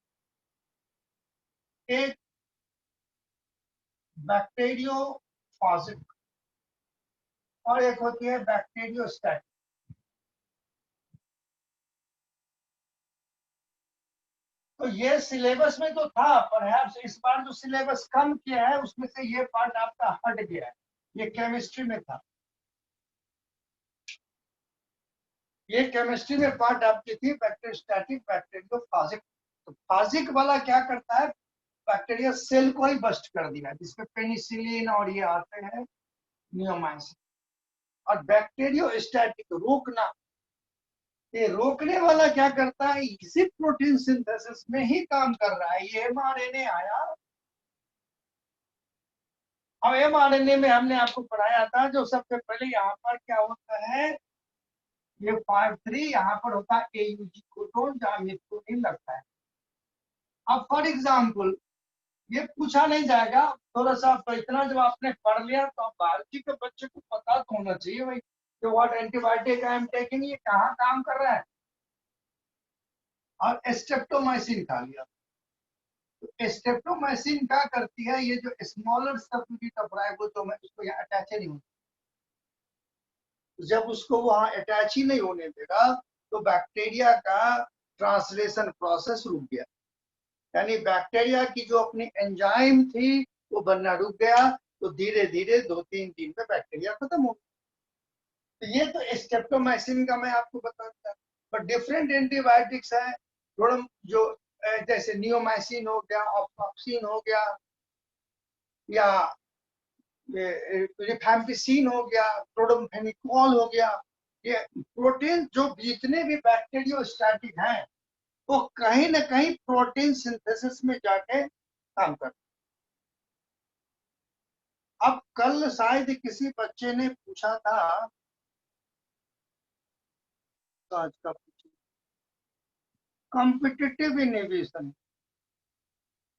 हैं, एक बैक्टीरियोफाजिक और एक होती है बैक्टीरियोस्टैटिक। तो ये सिलेबस में तो था, पर इस बार जो सिलेबस कम किया है उसमें से ये पार्ट आपका हट गया है, ये केमिस्ट्री में था, ये केमिस्ट्री में पार्ट आपकी थी बैक्टीरियोस्टैटिक बैक्टीरियोफाजिक। तो फाजिक वाला क्या करता है, बैक्टीरिया सेल को ही बस्ट कर दिया, जिसमें पेनिसिलिन और ये आते हैं, नियोमाइसिन। और बैक्टीरियोस्टैटिक रोकना, ये रोकने वाला क्या करता है, इसी प्रोटीन सिंथेसिस में ही काम कर रहा है। ये एमआरएनए आया, अब एमआरएनए में हमने आपको पढ़ाया था, जो सबसे पहले यहाँ पर क्या होता है, ये 5' यहाँ पर होता है एयूजी कोडोन, जहाँ मिथ्योनिन लगता है। अब फॉर एग्जाम्पल ये पूछा नहीं जाएगा, थोड़ा सा तो इतना जब आपने पढ़ लिया तो आप बायोलॉजी के बच्चे को पता तो होना चाहिए भाई, कि what antibiotic I am taking, ये कहाँ काम कर रहा है। और स्ट्रेप्टोमाइसिन खा लिया, तो स्ट्रेप्टोमाइसिन क्या करती है, ये जो स्मॉलर सब यूनिट ऑफ राइबोसोम है उसको यहाँ अटैच नहीं होता, जब उसको वहां अटैच ही नहीं होने देगा, तो बैक्टीरिया का ट्रांसलेशन प्रोसेस रुक गया, यानी बैक्टीरिया की जो अपनी एंजाइम थी वो बनना रुक गया। तो धीरे धीरे 2-3 दिन में बैक्टीरिया खत्म हो गया। तो ये तो स्ट्रेप्टोमाइसिन का मैं आपको बता दिया। पर डिफरेंट एंटीबायोटिक्स है, थोड़ा जो जैसे नियोमाइसिन हो गया, ऑफ्लॉक्सिन हो गया, या रिफैम्पिसिन हो गया, प्रोडोमफेनिकॉल हो गया। ये प्रोटीन जो जितने भी बैक्टीरियोस्टैटिक हैं, वो कहीं ना कहीं प्रोटीन सिंथेसिस में जाके काम करते। अब कल शायद किसी बच्चे ने पूछा था, तो आज का कॉम्पिटिटिव इनहिबिशन,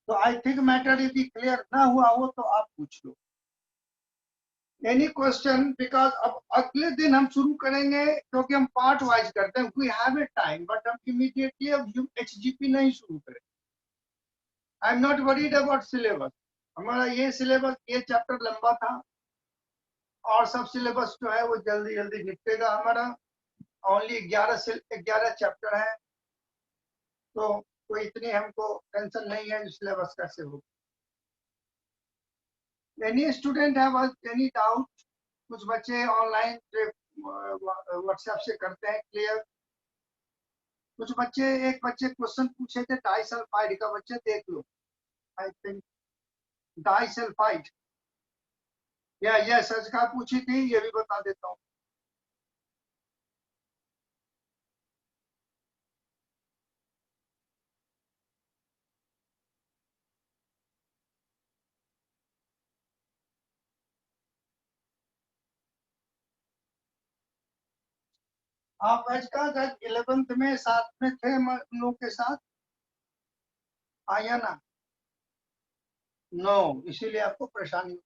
तो आई थिंक मैटर यदि क्लियर ना हुआ हो तो आप पूछ लो एनी क्वेश्चन, बिकॉज अब अगले दिन हम शुरू करेंगे, क्योंकि हम पार्ट वाइज करते हैं, we have a time, but हम इमीडिएटली अब एचजीपी नहीं शुरू करें। I am not worried about syllabus, हमारा ये सिलेबस, ये चैप्टर लंबा था, और सब सिलेबस जो है वो जल्दी जल्दी निपटेगा हमारा। ओनली 11 चैप्टर है, तो कोई इतनी हमको टेंशन नहीं है सिलेबस कैसे हो। Any student have any doubt, कुछ बच्चे ऑनलाइन व्हाट्सएप से करते हैं क्लियर, कुछ बच्चे, एक बच्चे क्वेश्चन पूछे थे डाइसल्फाइड का, बच्चे देख लो, आई थिंक डाइसल्फाइड, या यह सच का पूछी थी, ये भी बता देता हूँ। आप आज का 11th में साथ में थे हम लोगों के साथ, आया ना? नो, इसीलिए आपको परेशानी।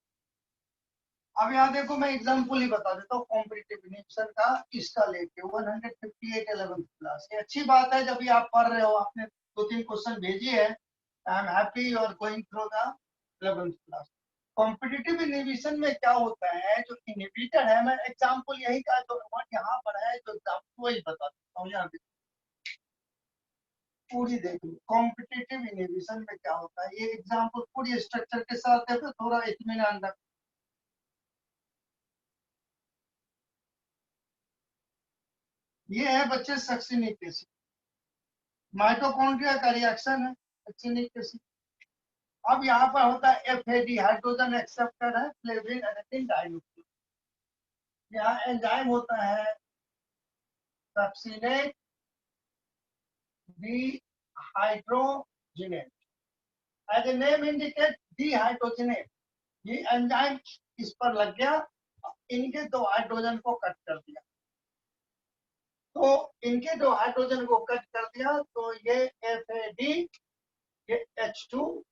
अब यहाँ देखो, मैं एग्जांपल ही बता देता हूँ कॉम्पिटिटिव एग्जामिनेशन का, इसका लेके 158 11th क्लास। ये अच्छी बात है, जब भी आप पढ़ रहे हो, आपने 2-3 क्वेश्चन भेजी है, I am happy you are going through the 11th class. Competitive inhibition में क्या होता है, जो इनहिबिटर है, मैं एग्जांपल यही का जो यहाँ पर है, जो एग्जांपल वही बता देता हूँ। यहाँ पूरी देख लो कॉम्पिटिटिव इनहिबिशन में क्या होता है, ये एग्जांपल पूरी स्ट्रक्चर के साथ है, तो थोड़ा इत्मीनान रख। ये है बच्चे सक्सिनिक एसिड, माइटोकॉन्ड्रिया का रिएक्शन है सक्सिनिक एसिड। अब यहाँ पर होता है एफएडी, हाइड्रोजन एक्सेप्टर है, फ्लेविन एडेनिन डाइन्यूक्लियोटाइड। यहाँ एंजाइम होता है succinate dehydrogenate, as a name indicate dehydrogenate. ये एंजाइम इस पर लग गया, इनके दो हाइड्रोजन को कट कर दिया, तो इनके दो हाइड्रोजन को कट कर दिया, तो ये एफएडी, ये H2,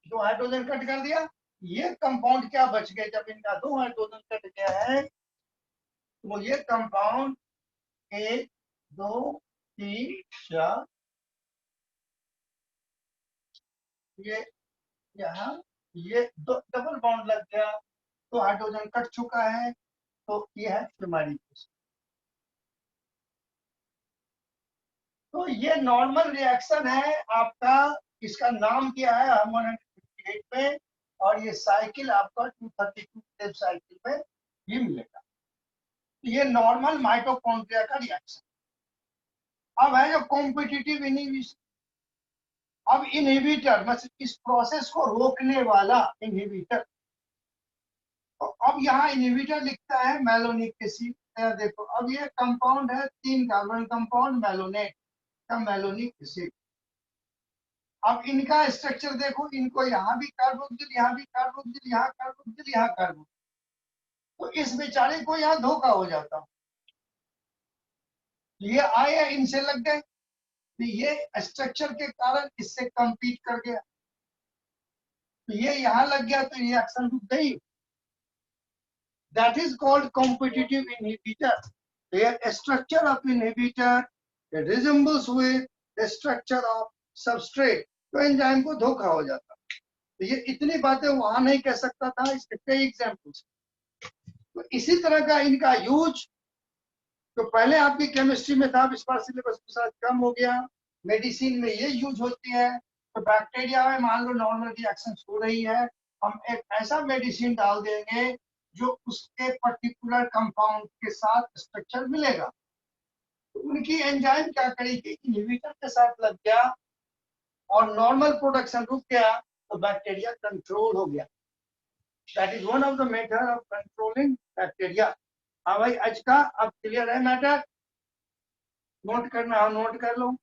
दो हाइड्रोजन कट कर दिया। ये कंपाउंड क्या बच गए, जब इनका दो हाइड्रोजन कट गया है, तो ये कंपाउंड 1 2 3 4, ये यहाँ ये दो डबल बॉन्ड लग गया, तो हाइड्रोजन कट चुका है, तो ये है फिमारिक एसिड। तो ये नॉर्मल रिएक्शन है आपका, इसका नाम क्या है हम 158 पे, और ये साइकिल आपका 232 स्टेप साइकिल पे ही मिलेगा। ये नॉर्मल माइटोकॉन्ड्रिया का रिएक्शन। अब है जो कॉम्पिटिटिव इनहिबिशन। अब इनहिबिटर मतलब इस प्रोसेस को रोकने वाला इनहिबिटर, तो अब यहाँ इनहिबिटर लिखता है मेलोनिक एसिड। देखो अब ये कंपाउंड है 3 कार्बन कंपाउंड मेलोनेट का मेलोनिक एसिड। अब इनका स्ट्रक्चर देखो, इनको यहाँ भी कार्बोक्सिल, यहाँ भी कार्बोक्सिल, यहाँ कार्बोक्सिल, यहाँ कार्बोक्सिल, तो इस बेचारे को यहाँ धोखा हो जाता। ये आए इनसे लग गए, तो ये स्ट्रक्चर के कारण इससे कंपीट कर गया, तो ये यहाँ लग गया, तो रिएक्शन रुक गई। That is called competitive inhibitor. The structure of inhibitor it resembles with the structure of substrate, तो एंजाइम को धोखा हो जाता। तो ये इतनी बातें वहां नहीं कह सकता था, इसके कई एग्जाम्पल्स। तो इसी तरह का इनका यूज तो पहले आपकी केमिस्ट्री में था, इस बार सिलेबस के साथ कम हो गया। मेडिसिन में ये यूज होती है। तो बैक्टीरिया में मान लो नॉर्मल रिएक्शन हो रही है, हम एक ऐसा मेडिसिन डाल देंगे जो उसके पर्टिकुलर कंपाउंड के साथ स्ट्रक्चर मिलेगा, तो उनकी एंजाइम क्या करेगी, इनहिबिटर के साथ लग गया और नॉर्मल प्रोडक्शन रुक गया, तो बैक्टीरिया कंट्रोल हो गया। That is one of the method of controlling bacteria. हाँ भाई, आज का अब क्लियर है मैटर? नोट करना हो नोट कर लो।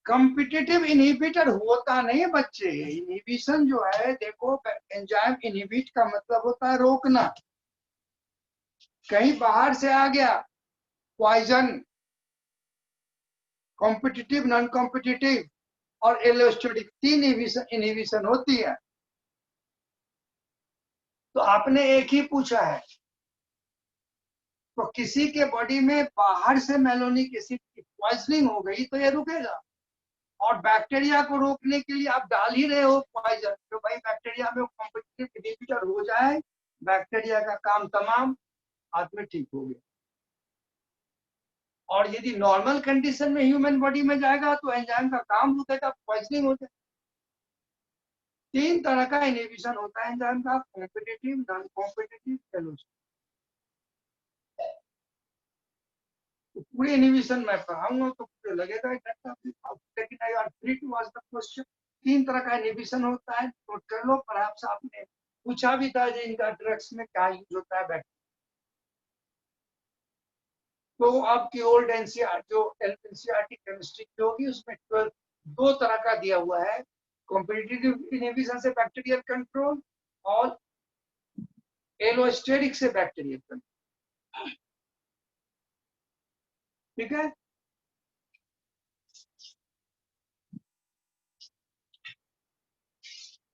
कॉम्पिटिटिव इनहिबिटर होता नहीं है बच्चे। इनहिबिशन जो है, देखो एंजाइम इनहिबिट का मतलब होता है रोकना। कहीं बाहर से आ गया पॉइजन, कॉम्पिटिटिव, नॉन कॉम्पिटिटिव और एलोस्टेटिक 3 इनहिबिशन होती है। तो आपने एक ही पूछा है, तो किसी के बॉडी में बाहर से मेलोनिक एसिड की पॉइजनिंग हो गई तो ये रुकेगा, और बैक्टीरिया को रोकने के लिए आप डाल ही रहे हो पॉइजन, तो भाई बैक्टीरिया में कॉम्पिटिटिव इनहिबिटर हो जाए, बैक्टीरिया का काम तमाम, आदमी ठीक हो गया। और यदि नॉर्मल कंडीशन में ह्यूमन बॉडी में जाएगा तो एंजाइम का काम रुकेगा, पॉइजनिंग हो जाए। 3 तरह का इनहिबिशन होता है एंजाइम का, कॉम्पिटिटिव, नॉन कॉम्पिटिटिव, एलोस्टेटिक। तो पूरे इनहिबिशन मैं पढ़ाऊंगा तो पूरे लगेगा एक घंटा, लेकिन I are free to ask the question. 3 तरह का इनहिबिशन होता है, नोट कर लो। पर आपसे आपने पूछा भी था कि इनका ड्रग्स में क्या यूज होता है बैक्टीरिया। तो आपकी ओल्ड एनसीआर जो एनसीईआरटी केमिस्ट्री की होगी, उसमें 2 तरह का दिया हुआ है, कॉम्पिटिटिव इनहिबिशन से बैक्टीरियल कंट्रोल और एलोस्टेरिक से बैक्टीरियल। ठीक है,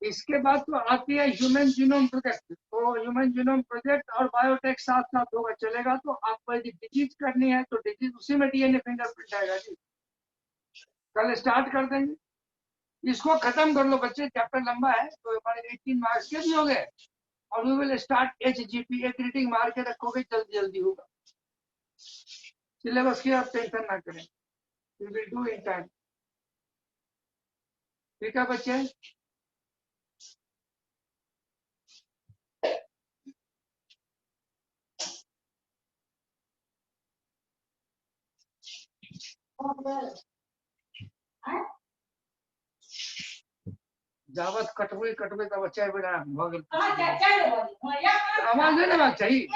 इसके बाद तो आती है ह्यूमन जीनोम प्रोजेक्ट। तो ह्यूमन जीनोम प्रोजेक्ट और बायोटेक साथ साथ होगा, चलेगा। तो आपको यदि डिजीज करनी है तो डिजीज उसी में डीएनए फिंगरप्रिंट आएगा जी। कल स्टार्ट कर देंगे, इसको खत्म कर लो बच्चे, चैप्टर लंबा है तो हमारे 18 मार्क्स के भी हो गए। और वी विल स्टार्ट एचजीपी, एक रीडिंग मार के रखोगे, जल्दी जल्दी होगा। सिलेबस की आप टेंशन ना करें, we will do in time. ठीक है बच्चे, जावत कटवे कटवे का बच्चा बड़ा भगल आवाज है ना बात चाहिए।